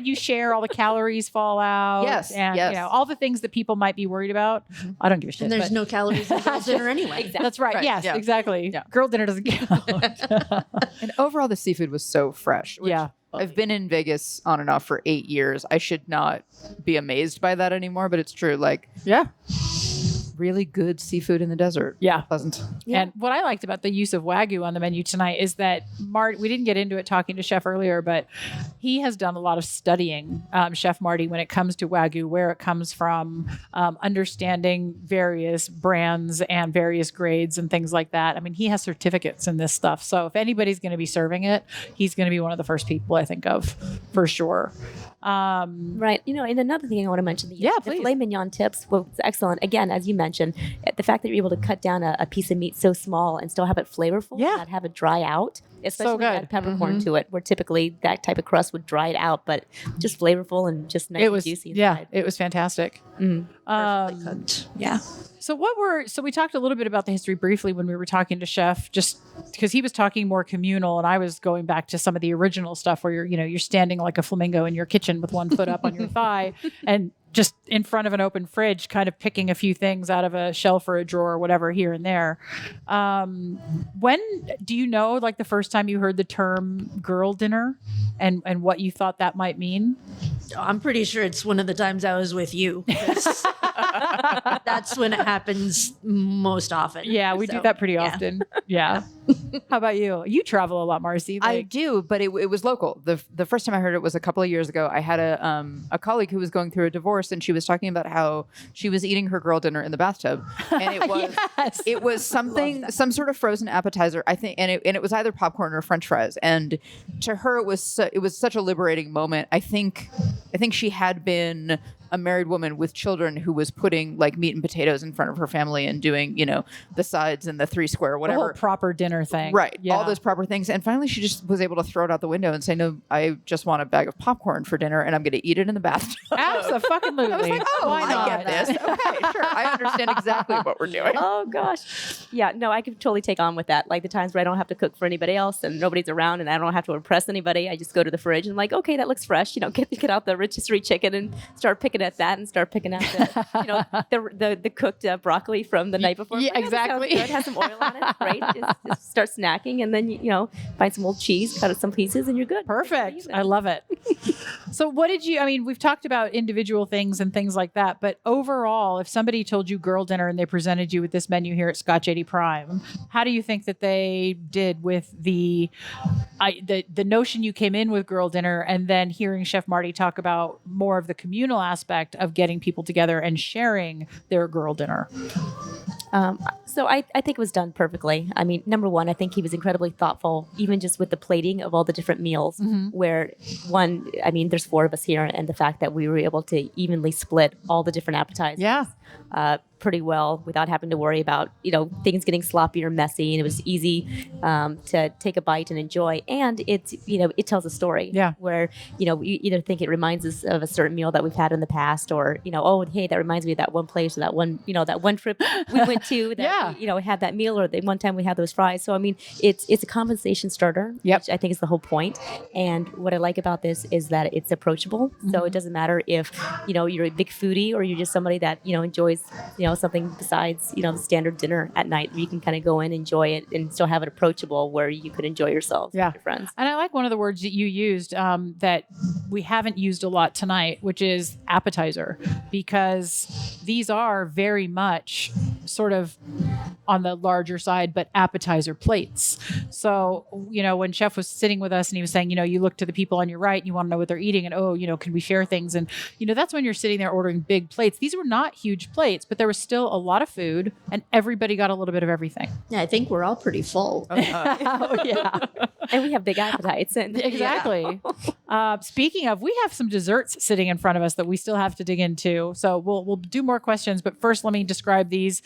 you share, all the calories fall out. Yes. And all the things that people might be worried about. I don't give a shit. And there's no calories in girls' dinner anyway. Exactly. That's right. Yes, yeah. Exactly. Yeah. Girl dinner doesn't count. And overall, the seafood was so fresh. Yeah. I've been in Vegas on and off for 8 years. I should not be amazed by that anymore, but it's true. Really good seafood in the desert. Yeah. Pleasant. Yeah. And what I liked about the use of Wagyu on the menu tonight is that we didn't get into it talking to Chef earlier, but he has done a lot of studying, Chef Marty, when it comes to Wagyu, where it comes from, understanding various brands and various grades and things like that. I mean, he has certificates in this stuff. So if anybody's going to be serving it, he's going to be one of the first people I think of for sure. Right. And another thing I want to mention, the please. filet mignon tips was excellent. Again, as you mentioned, the fact that you're able to cut down a piece of meat so small and still have it flavorful, and not have it dry out, especially when you add peppercorn to it, where typically that type of crust would dry it out, but just flavorful and just nice and juicy inside. Yeah, it was fantastic. Perfectly cooked. Yeah. So we talked a little bit about the history briefly when we were talking to Chef, just because he was talking more communal and I was going back to some of the original stuff where you're standing like a flamingo in your kitchen with one foot up on your thigh and just in front of an open fridge, kind of picking a few things out of a shelf or a drawer or whatever here and there. When do you know, like the first time you heard the term girl dinner and what you thought that might mean? I'm pretty sure it's one of the times I was with you. That's when it happens most often. Yeah, we do that pretty often. Yeah. How about you? You travel a lot, Marcy. I do, but it was local. The first time I heard it was a couple of years ago. I had a colleague who was going through a divorce, and she was talking about how she was eating her girl dinner in the bathtub, and it was it was some sort of frozen appetizer, I think, and it was either popcorn or French fries. And to her, it was such a liberating moment. I think she had been a married woman with children who was putting like meat and potatoes in front of her family and doing, the sides and the three square, whatever. The whole proper dinner thing. Right. Yeah. All those proper things. And finally she just was able to throw it out the window and say, no, I just want a bag of popcorn for dinner and I'm going to eat it in the bathtub. Absolutely. I was like, why not? I get this. Okay, sure. I understand exactly what we're doing. Oh gosh. Yeah, no, I could totally take on with that. Like the times where I don't have to cook for anybody else and nobody's around and I don't have to impress anybody. I just go to the fridge and I'm like, okay, that looks fresh. Get out the rotisserie chicken and start picking at that and start picking out the cooked broccoli from the night before. Yeah, exactly. It has some oil on it, right? Just start snacking and then find some old cheese, cut it some pieces, and you're good. Perfect. I love it. So what did you? I mean, we've talked about individual things and things like that, but overall, if somebody told you girl dinner and they presented you with this menu here at Scotch 80 Prime, how do you think that they did with the notion you came in with girl dinner, and then hearing Chef Marty talk about more of the communal aspect of getting people together and sharing their girl dinner? So I think it was done perfectly. I mean, number one, I think he was incredibly thoughtful, even just with the plating of all the different meals. Where one, I mean, there's 4 of us here, and the fact that we were able to evenly split all the different appetizers. Yeah. Pretty well without having to worry about things getting sloppy or messy, and it was easy to take a bite and enjoy. And it's it tells a story. Yeah. Where we either think it reminds us of a certain meal that we've had in the past, or oh hey, that reminds me of that one place or that one that one trip we went to that had that meal, or the one time we had those fries. So I mean it's a conversation starter. Yep. Which I think is the whole point. And what I like about this is that it's approachable. So it doesn't matter if you're a big foodie or you're just somebody that enjoys something besides the standard dinner at night, where you can kind of go in, enjoy it, and still have it approachable where you could enjoy yourselves with your friends. And I like one of the words that you used that we haven't used a lot tonight, which is appetizer, because these are very much sort of on the larger side, but appetizer plates. So, when Chef was sitting with us and he was saying, you look to the people on your right and you want to know what they're eating, and can we share things? And, that's when you're sitting there ordering big plates. These were not huge plates, but there was still a lot of food and everybody got a little bit of everything. Yeah, I think we're all pretty full. Oh, yeah. And we have big appetites. And exactly. Speaking of, we have some desserts sitting in front of us that we still have to dig into. So we'll do more questions, but first let me describe these.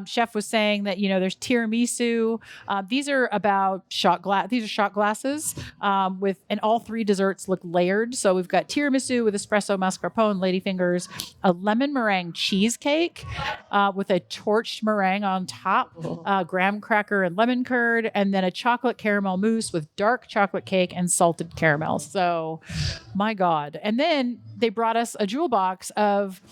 Chef was saying that, there's tiramisu. These are about shot glass. These are shot glasses and all 3 desserts look layered. So we've got tiramisu with espresso, mascarpone, ladyfingers, a lemon meringue cheesecake with a torched meringue on top, graham cracker and lemon curd, and then a chocolate caramel mousse with dark chocolate cake and salted caramel. So, my God. And then they brought us a jewel box of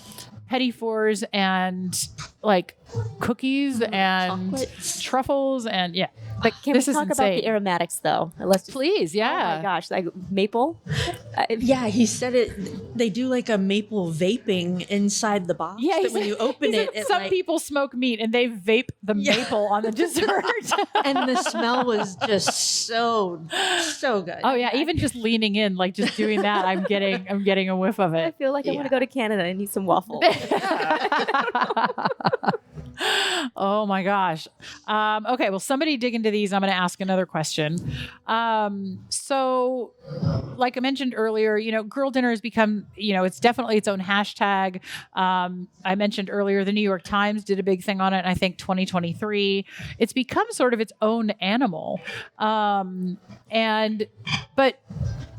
petit fours and like cookies and truffles and But can we talk about the aromatics though? Please, yeah. Oh my gosh, like maple. Yeah, he said it. They do like a maple vaping inside the box. Yeah, that when you open it, some people smoke meat and they vape the maple on the dessert, and the smell was just so good. Oh yeah, even just leaning in, like just doing that, I'm getting a whiff of it. I feel like I want to go to Canada and eat some waffles. Oh my gosh. Okay, well, somebody dig into these. I'm going to ask another question. So, like I mentioned earlier, girl dinner has become, it's definitely its own hashtag. I mentioned earlier, the New York Times did a big thing on it, and I think 2023. It's become sort of its own animal. But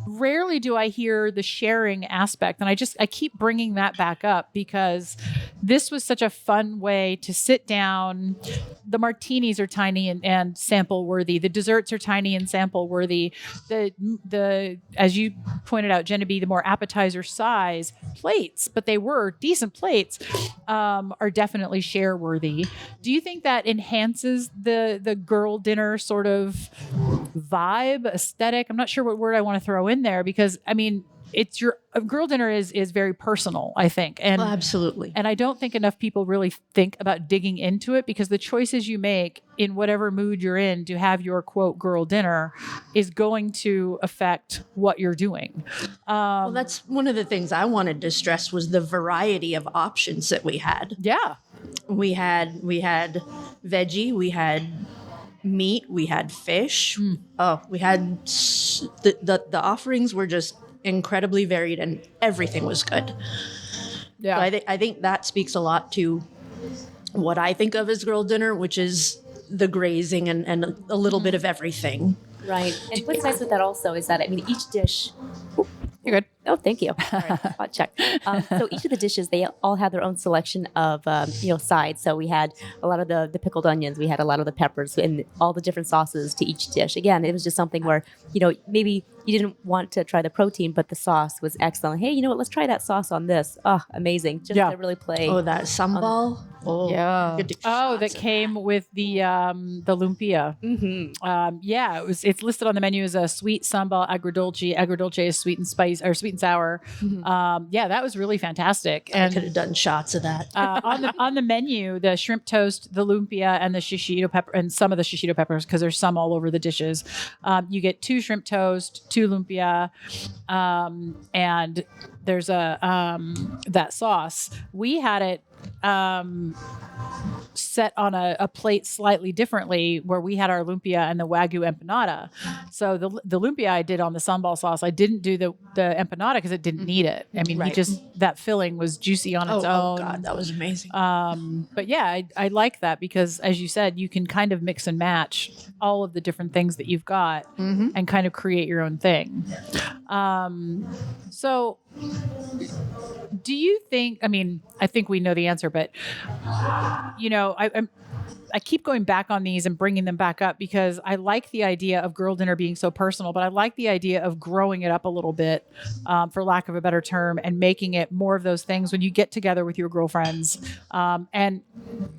rarely do I hear the sharing aspect. And I keep bringing that back up because this was such a fun way to sit down. The martinis are tiny and sample worthy. The desserts are tiny and sample worthy. The as you pointed out, Genevieve, the more appetizer size plates, but they were decent plates, are definitely share worthy. Do you think that enhances the girl dinner sort of vibe, aesthetic? I'm not sure what word I want to throw in there because I mean, a girl dinner is very personal, I think. And absolutely. And I don't think enough people really think about digging into it because the choices you make in whatever mood you're in to have your quote girl dinner is going to affect what you're doing. Well, that's one of the things I wanted to stress was the variety of options that we had. Yeah. We had veggie, we had meat, we had fish. We had the offerings were just incredibly varied and everything was good. Yeah. So I think that speaks a lot to what I think of as girl dinner, which is the grazing and a little bit of everything. Right. And what's nice with that also is that, I mean, each dish... You're good. Oh, thank you. All right, spot check. So each of the dishes, they all had their own selection of, sides. So we had a lot of the pickled onions. We had a lot of the peppers and all the different sauces to each dish. Again, it was just something where, maybe you didn't want to try the protein, but the sauce was excellent. Hey, you know what? Let's try that sauce on this. Oh, amazing. Just to really play. Oh, that sambal. Yeah. That came with the lumpia. Mm-hmm. It's listed on the menu as a sweet sambal agrodolce. Agrodolce is sweet and spice or sweet and sour. Mm-hmm. That was really fantastic. And I could have done shots of that. on the menu, the shrimp toast, the lumpia, and the shishito pepper, and some of the shishito peppers because there's some all over the dishes. You get 2 shrimp toast, 2 lumpia, and there's that sauce. We had it. set on a plate slightly differently, where we had our lumpia and the Wagyu empanada. So the lumpia I did on the sambal sauce. I didn't do the empanada because it didn't need it. I mean, Right. that filling was juicy on its own. Oh God, that was amazing. But yeah, I like that because, as you said, you can kind of mix and match all of the different things that you've got and kind of create your own thing. So do you think, I mean, I think we know the answer, but I keep going back on these and bringing them back up because I like the idea of girl dinner being so personal, but I like the idea of growing it up a little bit, for lack of a better term, and making it more of those things when you get together with your girlfriends. And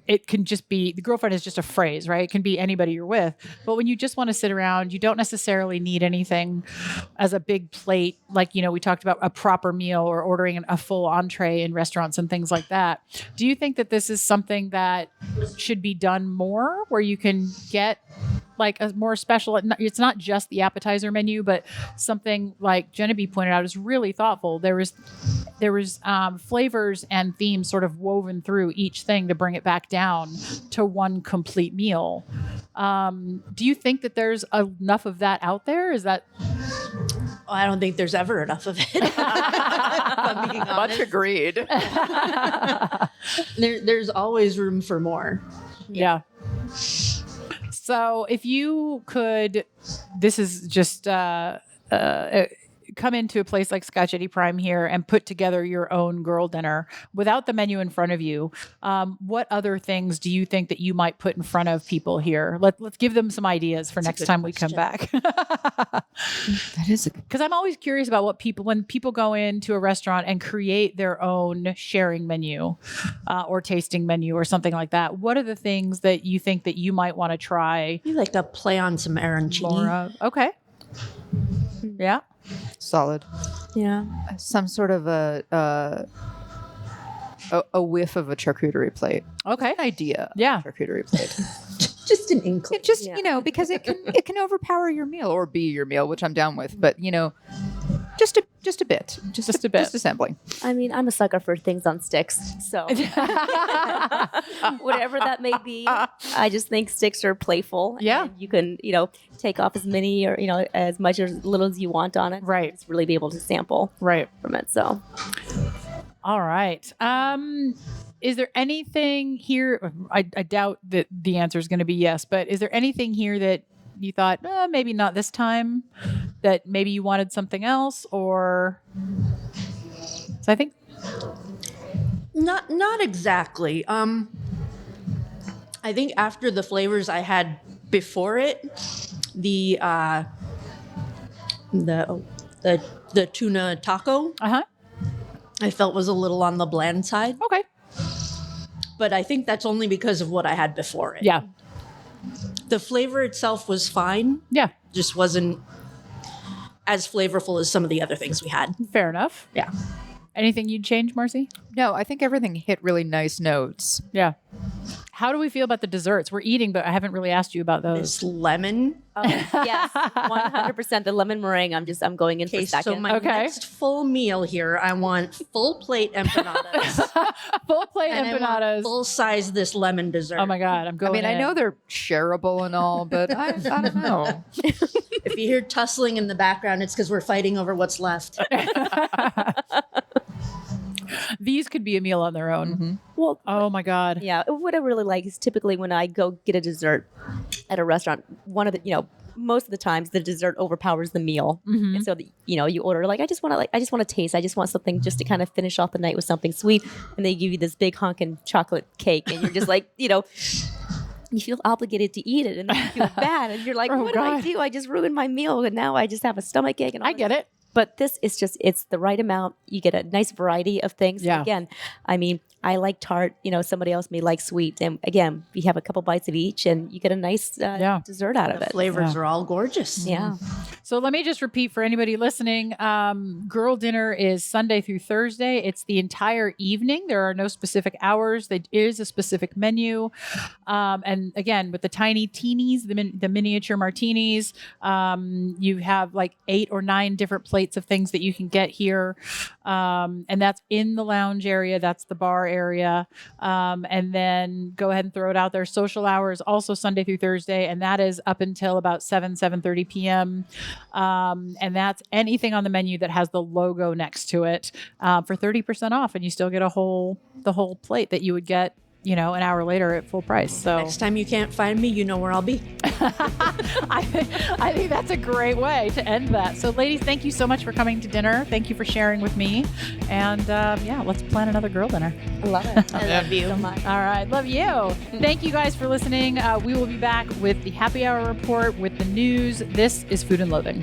it can just be, the girlfriend is just a phrase, right? It can be anybody you're with. But when you just want to sit around, you don't necessarily need anything as a big plate. Like, we talked about a proper meal or ordering a full entree in restaurants and things like that. Do you think that this is something that should be done more, where you can get like a more special, it's not just the appetizer menu, but something like Genevieve pointed out is really thoughtful. There was flavors and themes sort of woven through each thing to bring it back down to one complete meal. Do you think that there's enough of that out there? Is that... I don't think there's ever enough of it. If I'm being honest. Much agreed. There's always room for more. Yeah. So if you could, this is just come into a place like Scotch Eddy Prime here and put together your own girl dinner without the menu in front of you, what other things do you think that you might put in front of people here? Let's give them some ideas for next time we come back. That is because I'm always curious about when people go into a restaurant and create their own sharing menu or tasting menu or something like that. What are the things that you think that you might want to try? You like to play on some arancini. Okay. Yeah. solid. Yeah. Some sort of a whiff of a charcuterie plate. Okay. Idea. Yeah. Charcuterie plate. Just an inkling. Just, because it can overpower your meal or be your meal, which I'm down with. But, just a bit. Just a bit. Just a sampling. I mean, I'm a sucker for things on sticks. So whatever that may be, I just think sticks are playful. Yeah. And you can, take off as many or, as much or as little as you want on it. Right. Just really be able to sample from it. So. All right. Is there anything here? I doubt that the answer is going to be yes, but is there anything here that you thought, maybe not this time, that maybe you wanted something else, or? So I think Not exactly. I think after the flavors I had before it, the tuna taco, I felt was a little on the bland side. Okay. But I think that's only because of what I had before it. Yeah. The flavor itself was fine. Yeah. Just wasn't as flavorful as some of the other things we had. Fair enough. Yeah. Anything you'd change, Marcy? No, I think everything hit really nice notes. Yeah. How do we feel about the desserts? We're eating, but I haven't really asked you about those. This lemon. Yes, 100%. The lemon meringue. I'm going in for Okay, second. so my next full meal here, I want full plate empanadas. Full plate and empanadas. Full size this lemon dessert. Oh my God, I'm going. I know they're shareable and all, but I don't know. If you hear tussling in the background, it's because we're fighting over what's left. These could be a meal on their own. Mm-hmm. Well, oh my God. Yeah. What I really like is typically when I go get a dessert at a restaurant, one of the, most of the times the dessert overpowers the meal. Mm-hmm. And so, you order I just want to taste. I just want something just to kind of finish off the night with something sweet. And they give you this big honking chocolate cake. And you're just like, you feel obligated to eat it and then you feel bad. And you're like, Oh, what God. did I do? I just ruined my meal. And now I just have a stomach ache. And all I get it. But this is it's the right amount. You get a nice variety of things. Yeah. And again, I mean, I like tart. Somebody else may like sweet. And again, you have a couple bites of each and you get a nice dessert out of it. Flavors are all gorgeous. Yeah. So let me just repeat for anybody listening. Girl dinner is Sunday through Thursday. It's the entire evening. There are no specific hours. There is a specific menu. And again, with the tiny teenies, the miniature martinis, you have like 8 or 9 different plates of things that you can get here. And that's in the lounge area. That's the bar area, and then go ahead and throw it out there. Social hours also Sunday through Thursday, and that is up until about 7:30 p.m. And that's anything on the menu that has the logo next to it for 30% off, and you still get the whole plate that you would get, an hour later at full price. So Next time you can't find me, you know where I'll be. I think that's a great way to end that. So ladies, thank you so much for coming to dinner. Thank you for sharing with me. And let's plan another girl dinner. I love it. I love you so much. All right. Love you. Thank you guys for listening. We will be back with the Happy Hour Report, with the news. This is Food and Loathing.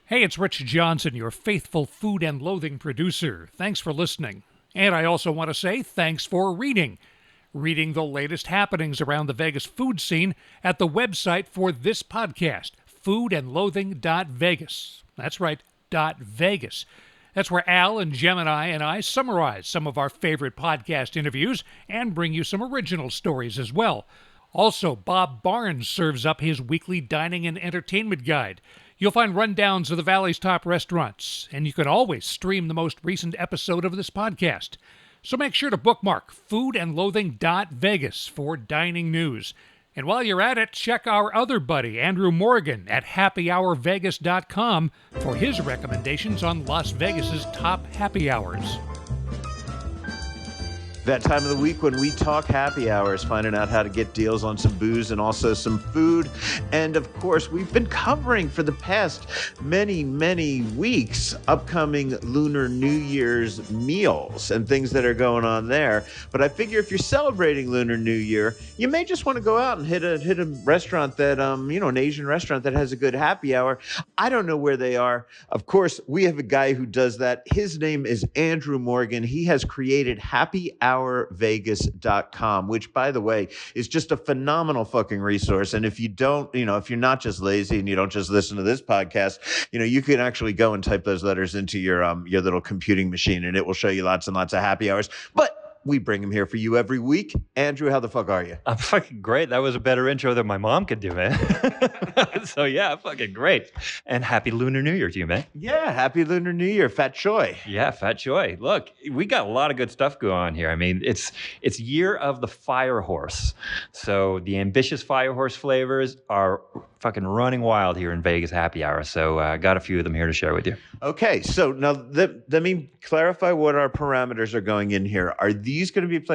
Hey, it's Rich Johnson, your faithful Food and Loathing producer. Thanks for listening. And I also want to say thanks for reading the latest happenings around the Vegas food scene at the website for this podcast, foodandloathing.vegas. That's right, .vegas. That's where Al and Gemini and I summarize some of our favorite podcast interviews and bring you some original stories as well. Also, Bob Barnes serves up his weekly dining and entertainment guide. You'll find rundowns of the Valley's top restaurants, and you can always stream the most recent episode of this podcast. So make sure to bookmark foodandloathing.vegas for dining news. And while you're at it, check our other buddy, Andrew Morgan, at happyhourvegas.com for his recommendations on Las Vegas's top happy hours. That time of the week when we talk happy hours, finding out how to get deals on some booze and also some food. And of course, we've been covering for the past many, many weeks upcoming Lunar New Year's meals and things that are going on there. But I figure if you're celebrating Lunar New Year, you may just want to go out and hit a restaurant that, an Asian restaurant that has a good happy hour. I don't know where they are. Of course, we have a guy who does that. His name is Andrew Morgan. He has created happyhourvegas.com, which, by the way, is just a phenomenal fucking resource. And if you don't, if you're not just lazy and you don't just listen to this podcast, you can actually go and type those letters into your little computing machine, and it will show you lots and lots of happy hours. But we bring him here for you every week. Andrew, how the fuck are you? I'm fucking great. That was a better intro than my mom could do, man. So yeah, fucking great. And happy Lunar New Year to you, man. Yeah, happy Lunar New Year, Fat Choi. Yeah, Fat Choi. Look, we got a lot of good stuff going on here. I mean, it's year of the fire horse. So the ambitious fire horse flavors are fucking running wild here in Vegas happy hour. So I got a few of them here to share with you. Okay, so now let me clarify what our parameters are going in here. Are these going to be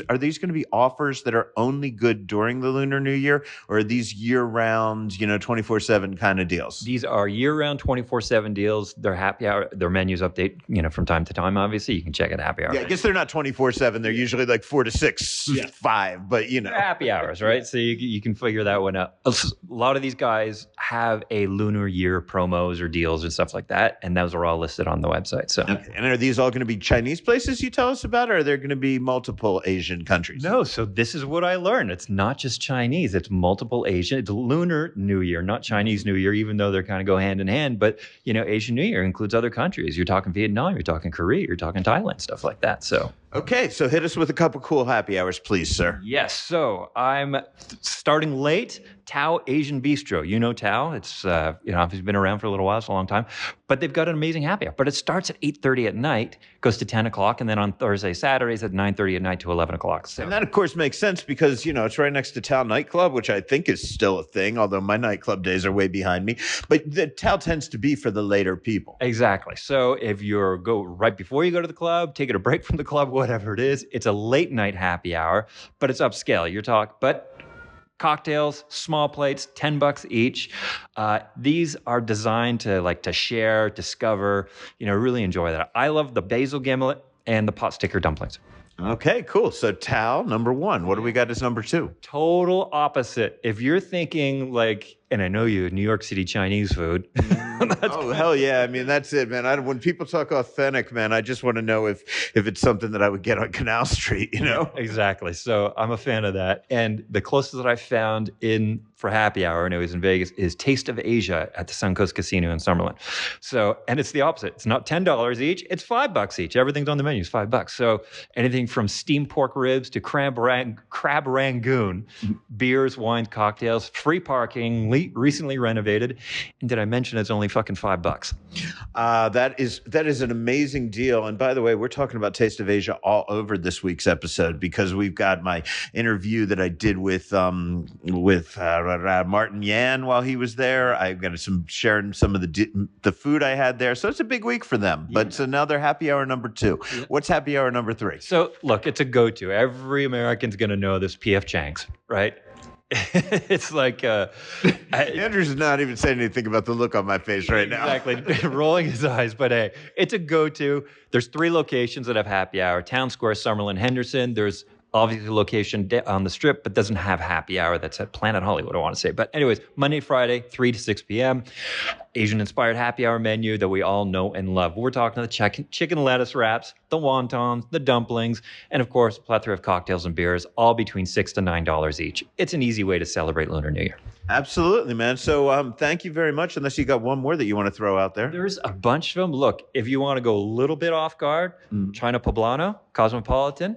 Are these going to be offers that are only good during the Lunar New Year, or are these year-round, 24/7 kind of deals? These are year-round 24/7 deals. They're happy hour. Their menus update, from time to time. Obviously, you can check it happy hour. Yeah, I guess they're not 24/7. They're usually like 4 to 6, 5. But They're happy hours, right? So you can figure that one out. A lot of these guys have a Lunar Year promos or deals and stuff like that, and those are all listed on the website. So, okay. And are these all going to be Chinese places you tell us about, or are there going to be multiple Asian countries? No, so this is what I learned. It's not just Chinese. It's multiple Asian. It's Lunar New Year, not Chinese New Year, even though they're kind of go hand in hand. But, Asian New Year includes other countries. You're talking Vietnam, you're talking Korea, you're talking Thailand, stuff like that. So. Okay, so hit us with a couple cool happy hours, please, sir. Yes, so I'm starting late. Tao Asian Bistro. You know Tao. It's, it's been around for a little while. It's a long time. But they've got an amazing happy hour. But it starts at 8:30 at night, goes to 10 o'clock, and then on Thursday, Saturdays at 9:30 at night to 11 o'clock. So. And that, of course, makes sense because, it's right next to Tao Nightclub, which I think is still a thing, although my nightclub days are way behind me. But the Tao tends to be for the later people. Exactly. So if you go right before you go to the club, taking a break from the club, whatever it is, it's a late night happy hour, but it's upscale. But cocktails, small plates, $10 each. These are designed to share, discover, really enjoy that. I love the basil gimlet and the pot sticker dumplings. Okay, cool. So Tao, number 1. What do we got as number 2? Total opposite. If you're thinking and I know you, New York City Chinese food. Oh, hell yeah. I mean, that's it, man. When people talk authentic, man, I just want to know if it's something that I would get on Canal Street, Exactly. So I'm a fan of that. And the closest that I found for happy hour, and it was in Vegas, is Taste of Asia at the Suncoast Casino in Summerlin. So, and it's the opposite. It's not $10 each. It's $5 each. Everything's on the menu. It's $5. So anything from steamed pork ribs to crab rangoon, beers, wines, cocktails, free parking, recently renovated. And did I mention it's only fucking $5? That is an amazing deal. And by the way, we're talking about Taste of Asia all over this week's episode because we've got my interview that I did with Martin Yan while he was there. I've got sharing some of the food I had there. So it's a big week for them. But so now they're happy hour number 2. Yeah. What's happy hour number 3? So look, it's a go-to. Every American's going to know this P.F. Chang's, right? It's like Andrew's not even saying anything about the look on my face right now. Exactly, rolling his eyes. But hey, it's a go-to. There's 3 locations that have happy hour: Town Square, Summerlin, Henderson. There's obviously a location on the Strip, but doesn't have happy hour. That's at Planet Hollywood, I want to say. But anyways, Monday, Friday, 3 to 6 p.m. Asian-inspired happy hour menu that we all know and love. We're talking the chicken lettuce wraps, the wontons, the dumplings, and of course, a plethora of cocktails and beers, all between $6 to $9 each. It's an easy way to celebrate Lunar New Year. Absolutely, man. So thank you very much, unless you got one more that you want to throw out there. There's a bunch of them. Look, if you want to go a little bit off guard, China Poblano, Cosmopolitan,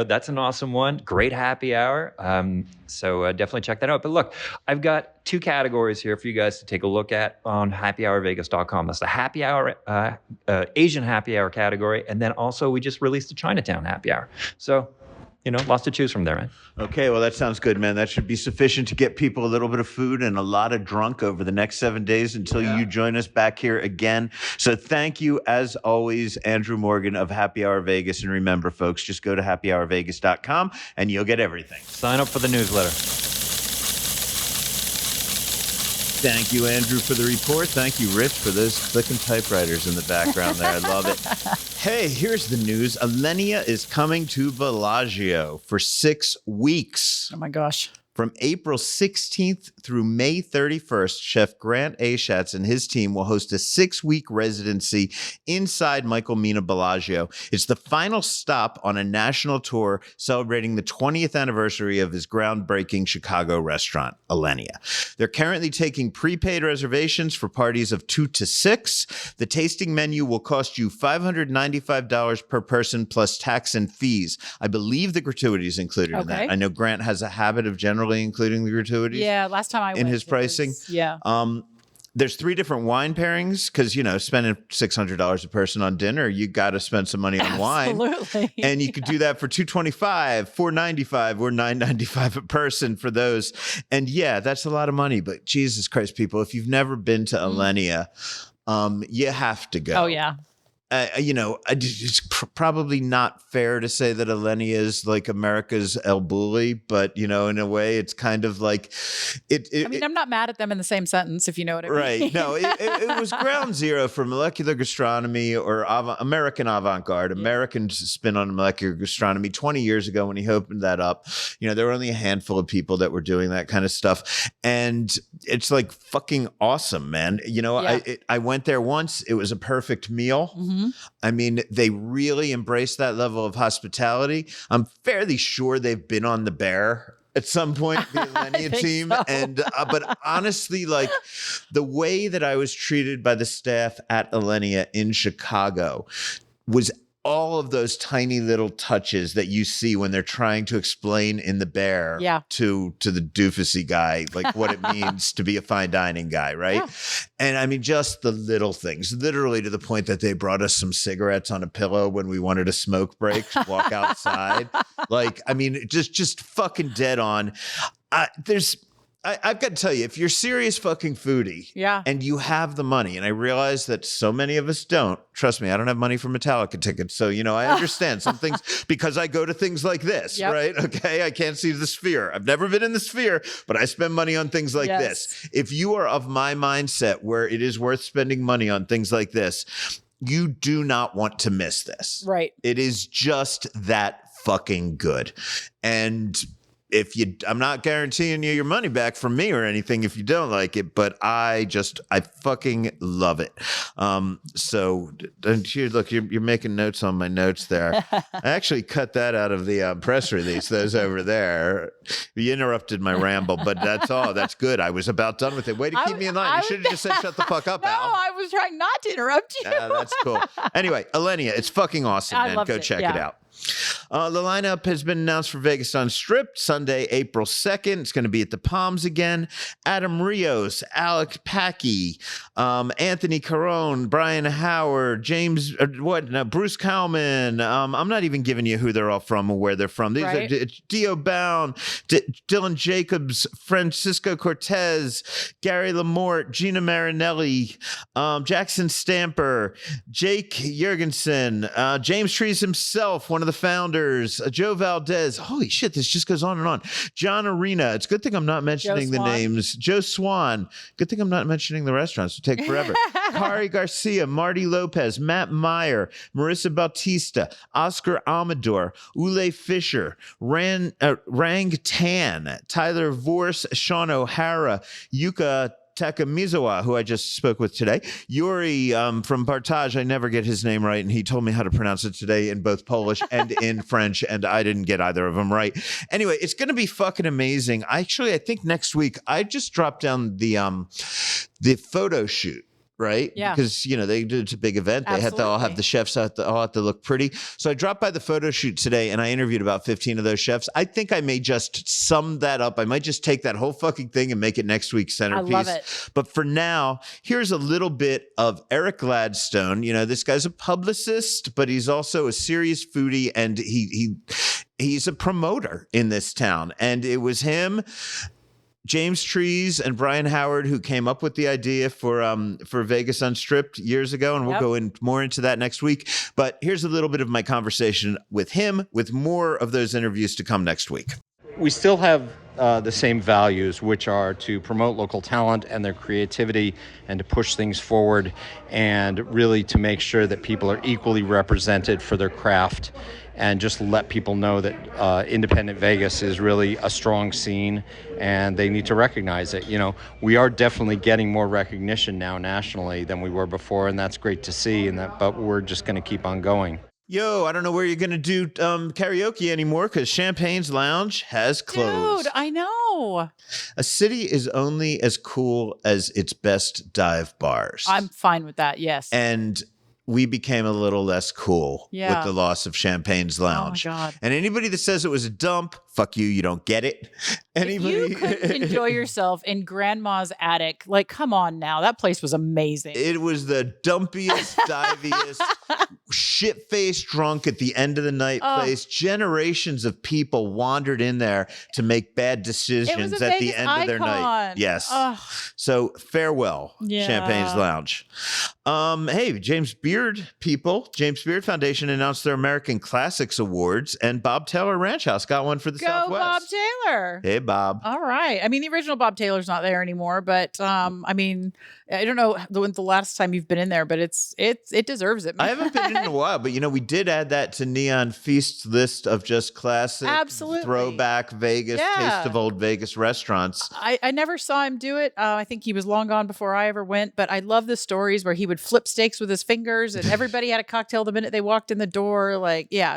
that's an awesome one. Great happy hour. So definitely check that out. But look, I've got 2 categories here for you guys to take a look at on happyhourvegas.com. That's the happy hour, Asian happy hour category. And then also we just released the Chinatown happy hour. So, lots to choose from there, man. Okay, well, that sounds good, man. That should be sufficient to get people a little bit of food and a lot of drunk over the next 7 days until you join us back here again. So thank you, as always, Andrew Morgan of Happy Hour Vegas. And remember, folks, just go to happyhourvegas.com and you'll get everything. Sign up for the newsletter. Thank you, Andrew, for the report. Thank you, Rich, for those clicking typewriters in the background there. I love it. Hey, here's the news. Alenia is coming to Bellagio for 6 weeks. Oh, my gosh. From April 16th through May 31st, Chef Grant Aschatz and his team will host a 6-week residency inside Michael Mina Bellagio. It's the final stop on a national tour celebrating the 20th anniversary of his groundbreaking Chicago restaurant, Alenia. They're currently taking prepaid reservations for parties of 2 to 6. The tasting menu will cost you $595 per person plus tax and fees. I believe the gratuity is included in that. I know Grant has a habit of generally including the gratuities. Yeah, last time I went. In his pricing. There's 3 different wine pairings because, spending $600 a person on dinner, you got to spend some money on wine. Absolutely. And you could do that for $225, $495, or $995 a person for those. And yeah, that's a lot of money. But Jesus Christ, people, if you've never been to Alenia, you have to go. Oh, yeah. It's probably not fair to say that Alenia is like America's El Bulli, but, in a way, it's kind of like it. I'm not mad at them in the same sentence, if you know what I mean. Right. No, it was ground zero for molecular gastronomy or American avant-garde, American spin on molecular gastronomy 20 years ago when he opened that up. There were only a handful of people that were doing that kind of stuff. And it's like fucking awesome, man. I went there once. It was a perfect meal. Mm-hmm. I mean, they really embrace that level of hospitality. I'm fairly sure they've been on the Bear at some point, the Alenia team. So. And but honestly, like the way that I was treated by the staff at Alenia in Chicago was all of those tiny little touches that you see when they're trying to explain in the Bear to the doofusy guy, like what it means to be a fine dining guy, right? Yeah. And I mean, just the little things, literally to the point that they brought us some cigarettes on a pillow when we wanted a smoke break, walk outside. Like, I mean, just fucking dead on. I've got to tell you, if you're serious fucking foodie and you have the money, and I realize that so many of us don't, trust me, I don't have money for Metallica tickets. So, I understand some things because I go to things like this, right? Okay. I can't see the Sphere. I've never been in the Sphere, but I spend money on things like this. If you are of my mindset where it is worth spending money on things like this, you do not want to miss this. Right. It is just that fucking good. And I'm not guaranteeing you your money back from me or anything if you don't like it, but I fucking love it. So here, look, you're making notes on my notes there. I actually cut that out of the press release. Those over there. You interrupted my ramble, but that's all. That's good. I was about done with it. Way to keep me in line. You should have just said, shut the fuck up, Al. No, I was trying not to interrupt you. That's cool. Anyway, Alenia, it's fucking awesome, man. Go check it out. The lineup has been announced for Vegas Unstripped, Sunday, April 2nd. It's going to be at the Palms again. Adam Rios, Alec Packey, Anthony Carone, Brian Howard, Bruce Cowman. I'm not even giving you who they're all from or where they're from. These are Dio Bound, Dylan Jacobs, Francisco Cortez, Gary Lamort, Gina Marinelli, Jackson Stamper, Jake Jurgensen, James Trees himself, one of the founders, Joe Valdez. Holy shit, this just goes on and on. John Arena. It's a good thing I'm not mentioning the names. Joe Swan. Good thing I'm not mentioning the restaurants. It'll take forever. Kari Garcia, Marty Lopez, Matt Meyer, Marissa Bautista, Oscar Amador, Ule Fisher, Rang Tan, Tyler Vorse, Sean O'Hara, Yuka Takamizawa, who I just spoke with today. Yuri from Partage, I never get his name right, and he told me how to pronounce it today in both Polish and in French, and I didn't get either of them right. Anyway, it's going to be fucking amazing. I think next week, I just dropped down the photo shoot. Right? Yeah. Because, it's a big event. They have to all have the chefs all have to look pretty. So I dropped by the photo shoot today and I interviewed about 15 of those chefs. I think I may just sum that up. I might just take that whole fucking thing and make it next week's centerpiece. I love it. But for now, here's a little bit of Eric Gladstone. This guy's a publicist, but he's also a serious foodie, and he's a promoter in this town. And it was him, James Trees, and Brian Howard who came up with the idea for Vegas Unstripped years ago, and we'll go more into that next week. But here's a little bit of my conversation with him, with more of those interviews to come next week. We still have the same values, which are to promote local talent and their creativity and to push things forward, and really to make sure that people are equally represented for their craft, and just let people know that independent Vegas is really a strong scene and they need to recognize it. We are definitely getting more recognition now nationally than we were before, and that's great to see, but we're just going to keep on going. Yo, I don't know where you're going to do karaoke anymore because Champagne's Lounge has closed. Dude, I know. A city is only as cool as its best dive bars. I'm fine with that, yes. And we became a little less cool with the loss of Champagne's Lounge. Oh, my God. And anybody that says it was a dump, fuck you, you don't get it. Anybody... If you couldn't enjoy yourself in Grandma's attic, come on now. That place was amazing. It was the dumpiest, diviest, shit-faced drunk at the end of the night place. Generations of people wandered in there to make bad decisions at the end of their night. Yes. So farewell, Champagne's Lounge. Hey, James Beard Foundation announced their American Classics Awards, and Bob Taylor Ranch House got one for the Southwest. Go Bob Taylor. Hey, Bob. All right. The original Bob Taylor's not there anymore, but I don't know the last time you've been in there, but it deserves it. I haven't been in a while, but we did add that to Neon Feast's list of just classic, throwback Vegas, taste of old Vegas restaurants. I never saw him do it. I think he was long gone before I ever went, but I love the stories where he would flip steaks with his fingers and everybody had a cocktail the minute they walked in the door.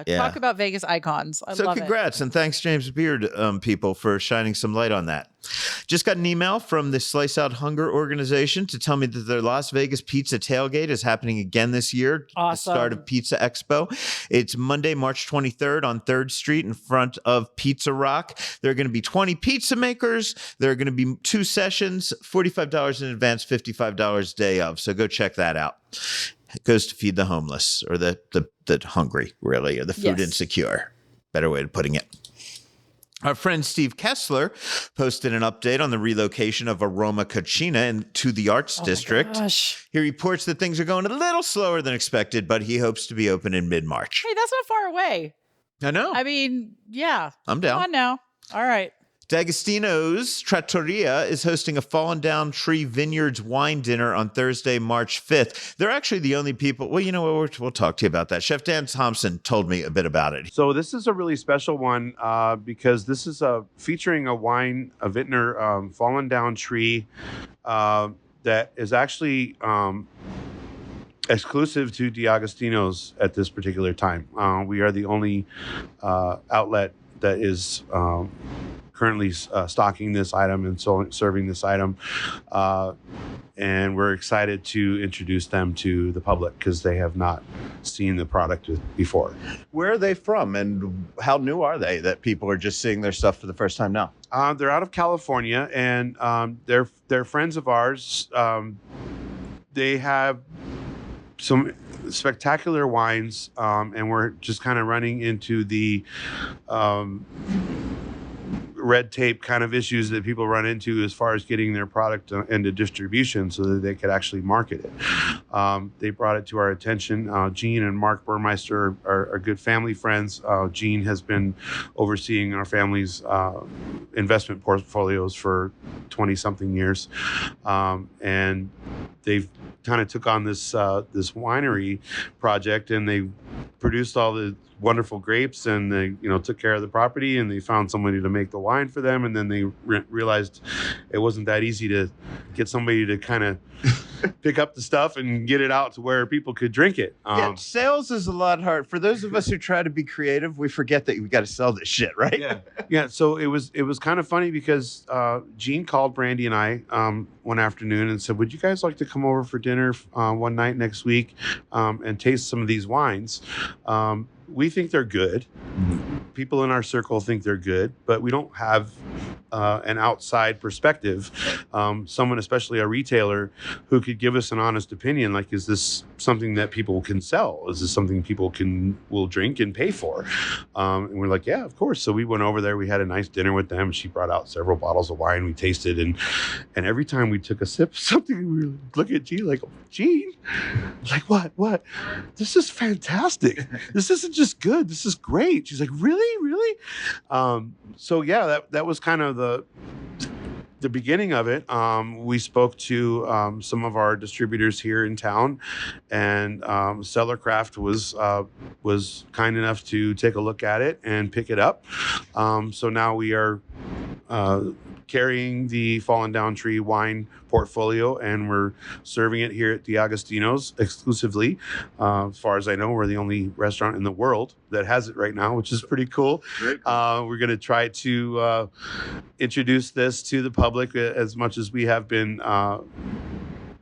Talk about Vegas icons. I love it. Congrats, and thanks, James Beard people, for shining some light on that. Just got an email from the Slice Out Hunger organization to tell me that their Las Vegas Pizza Tailgate is happening again this year. Awesome. The start of Pizza Expo. It's Monday, March 23rd on 3rd Street in front of Pizza Rock. There are going to be 20 pizza makers. There are going to be 2 sessions, $45 in advance, $55 day of. So go check that out. It goes to feed the homeless, or the hungry, really, or the food insecure. Better way of putting it. Our friend Steve Kessler posted an update on the relocation of Aroma Cucina into the Arts District. Gosh. He reports that things are going a little slower than expected, but he hopes to be open in mid-March. Hey, that's not far away. I know. I'm down. Come on now. All right. D'Agostino's Trattoria is hosting a Fallen Down Tree Vineyards wine dinner on Thursday, March 5th. They're actually the only people. Well, you know what? We'll talk to you about that. Chef Dan Thompson told me a bit about it. So this is a really special one because this is featuring a wine, a vintner, Fallen Down Tree, that is actually exclusive to D'Agostino's at this particular time. We are the only outlet that is currently stocking this item and serving this item. And we're excited to introduce them to the public because they have not seen the product before. Where are they from and how new are they that people are just seeing their stuff for the first time now? They're out of California, and they're friends of ours. They have some spectacular wines, and we're just kind of running into the red tape kind of issues that people run into as far as getting their product into distribution so that they could actually market it. They brought it to our attention. Gene and Mark Burmeister are good family friends. Gene has been overseeing our family's investment portfolios for 20-something years. And they've kind of took on this winery project, and they produced all the wonderful grapes, and they took care of the property, and they found somebody to make the wine for them, and then they realized it wasn't that easy to get somebody to kind of pick up the stuff and get it out to where people could drink it. Sales is a lot hard. For those of us who try to be creative, we forget that we got to sell this shit, right? Yeah. So it was kind of funny because Gene called Brandy and I one afternoon and said, "Would you guys like to come over for dinner one night next week and taste some of these wines? We think they're good. People in our circle think they're good, but we don't have an outside perspective. Someone, especially a retailer, who could give us an honest opinion. Like, is this something that people can sell? Is this something people will drink and pay for?" And we're like, "Yeah, of course." So we went over there. We had a nice dinner with them. She brought out several bottles of wine. We tasted, and every time we took a sip of something, we were looking at Gene like, "Gene, like what? This is fantastic. This isn't just good. This is great." She's like, "Really? So yeah, that was kind of the beginning of it. We spoke to some of our distributors here in town, and Cellarcraft was kind enough to take a look at it and pick it up. So now we are carrying the Fallen Down Tree wine portfolio, and we're serving it here at the Agostino's exclusively. As far as I know, we're the only restaurant in the world that has it right now, which is pretty cool. We're going to try to introduce this to the public as much as we have been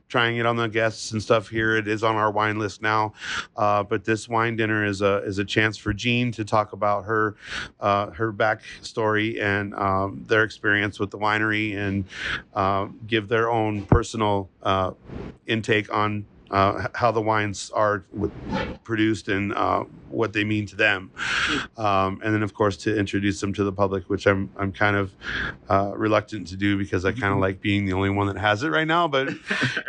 trying it on the guests and stuff here. It is on our wine list now. But this wine dinner is a chance for Jean to talk about her backstory and their experience with the winery, and give their own personal intake on how the wines are produced and what they mean to them, and then of course to introduce them to the public, which I'm kind of reluctant to do because I kind of like being the only one that has it right now. But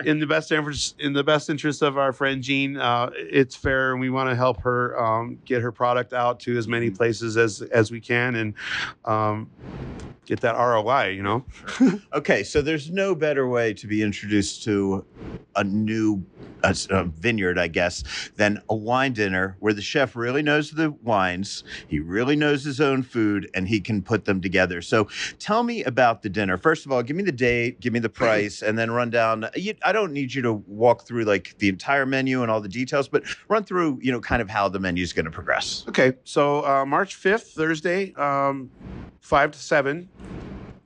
in the best interest of our friend Jean, it's fair, and we want to help her get her product out to as many places as we can, and get that ROI. Okay, so there's no better way to be introduced to a new vineyard, I guess, than a wine dinner where the chef really knows the wines, he really knows his own food, and he can put them together. So tell me about the dinner. First of all, give me the date, give me the price, and then run down. I don't need you to walk through like the entire menu and all the details, but run through, kind of how the menu is going to progress. Okay, so March 5th, Thursday, 5 to 7.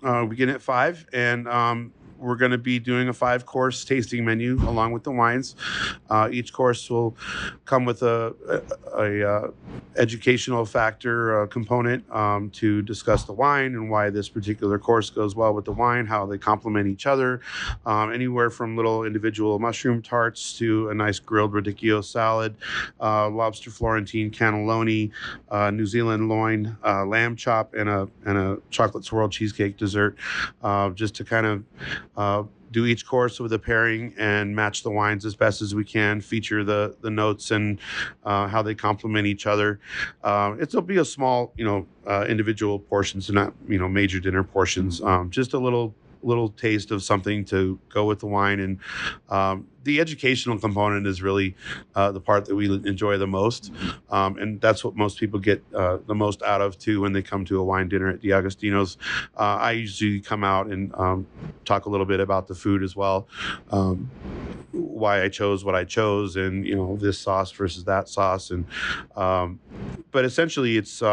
We begin at 5, and we're going to be doing a 5-course tasting menu along with the wines. Each course will come with a educational factor component to discuss the wine and why this particular course goes well with the wine, how they complement each other. Anywhere from little individual mushroom tarts to a nice grilled radicchio salad, lobster Florentine cannelloni, New Zealand loin, lamb chop, and a chocolate swirl cheesecake dessert, just to kind of do each course with a pairing and match the wines as best as we can, feature the notes and how they complement each other. It'll be a small, individual portions, so not, major dinner portions, just a little taste of something to go with the wine. And the educational component is really the part that we enjoy the most. And that's what most people get the most out of too when they come to a wine dinner at the Agostino's. I usually come out and talk a little bit about the food as well. why I chose what I chose, and this sauce versus that sauce, and but essentially it's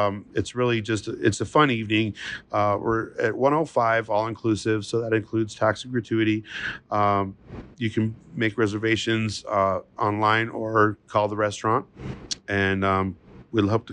really just it's a fun evening. We're at 105 all inclusive, so that includes tax and gratuity. You can make reservations online or call the restaurant, and we'll hope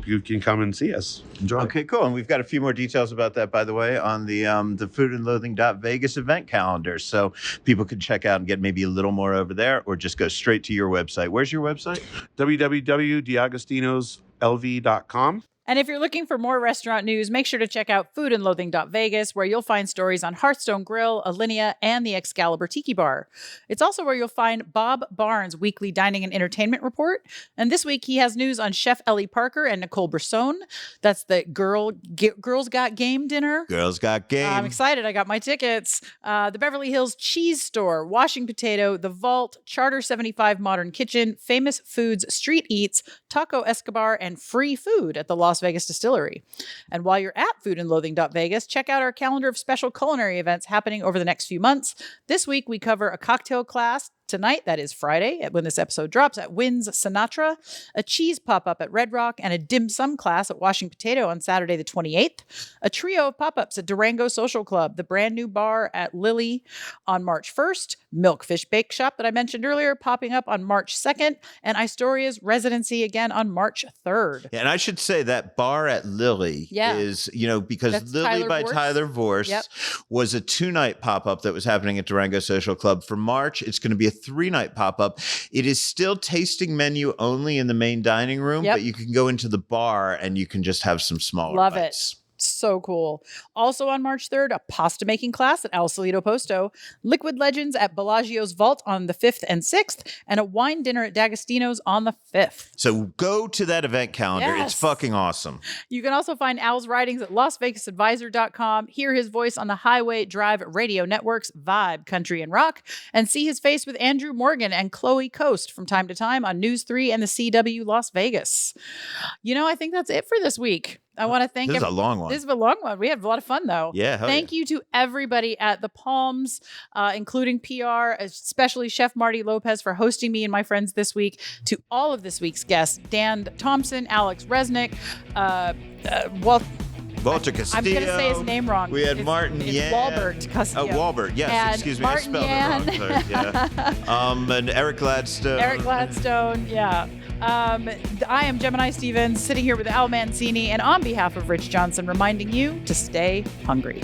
you can come and see us. Enjoy. Okay, cool. And we've got a few more details about that, by the way, on the foodandloathing.vegas event calendar. So people can check out and get maybe a little more over there, or just go straight to your website. Where's your website? www.diagostinoslv.com. And if you're looking for more restaurant news, make sure to check out foodandloathing.vegas, where you'll find stories on Hearthstone Grill, Alinea, and the Excalibur Tiki Bar. It's also where you'll find Bob Barnes' weekly dining and entertainment report. And this week, he has news on Chef Ellie Parker and Nicole Brisson. That's the Girls Got Game dinner. Girls Got Game. I'm excited. I got my tickets. The Beverly Hills Cheese Store, Washing Potato, The Vault, Charter 75 Modern Kitchen, Famous Foods Street Eats, Taco Escobar, and Free Food at the Las Vegas Distillery. And while you're at foodandloathing.vegas, check out our calendar of special culinary events happening over the next few months. This week, we cover a cocktail class tonight, that is Friday, when this episode drops, at Wynn's Sinatra, a cheese pop-up at Red Rock, and a dim sum class at Washing Potato on Saturday the 28th. A trio of pop-ups at Durango Social Club, the brand new bar at Lily on March 1st, Milkfish Bake Shop that I mentioned earlier popping up on March 2nd, and Istoria's residency again on March 3rd. Yeah, and I should say that bar at Lily is, because That's Lily Tyler by Vorse. Tyler Vorse was a 2-night pop-up that was happening at Durango Social Club. For March, it's going to be a 3-night pop-up. It is still tasting menu only in the main dining room, but you can go into the bar and you can just have some smaller Love bites. it. So cool. Also on March 3rd, a pasta making class at Al Solito Posto, Liquid Legends at Bellagio's Vault on the 5th and 6th, and a wine dinner at D'Agostino's on the 5th. So go to that event calendar. Yes. It's fucking awesome. You can also find Al's writings at LasVegasAdvisor.com, hear his voice on the Highway Drive radio networks, Vibe, Country, and Rock, and see his face with Andrew Morgan and Chloe Coast from time to time on News 3 and the CW Las Vegas. I think that's it for this week. I want to thank This is a long one. This is a long one. We had a lot of fun, though. Yeah, hell Thank you to everybody at the Palms, including PR, especially Chef Marty Lopez for hosting me and my friends this week. To all of this week's guests, Dan Thompson, Alex Reznick, Walter Castillo. I'm going to say his name wrong. We had Martin Yan. Walbert Castillo. Walbert, yes. And Excuse me, Martin I spelled it wrong. Sorry. Yeah. And Eric Gladstone. Eric Gladstone, yeah. I am Gemini Stevens, sitting here with Al Mancini, and on behalf of Rich Johnson, reminding you to stay hungry.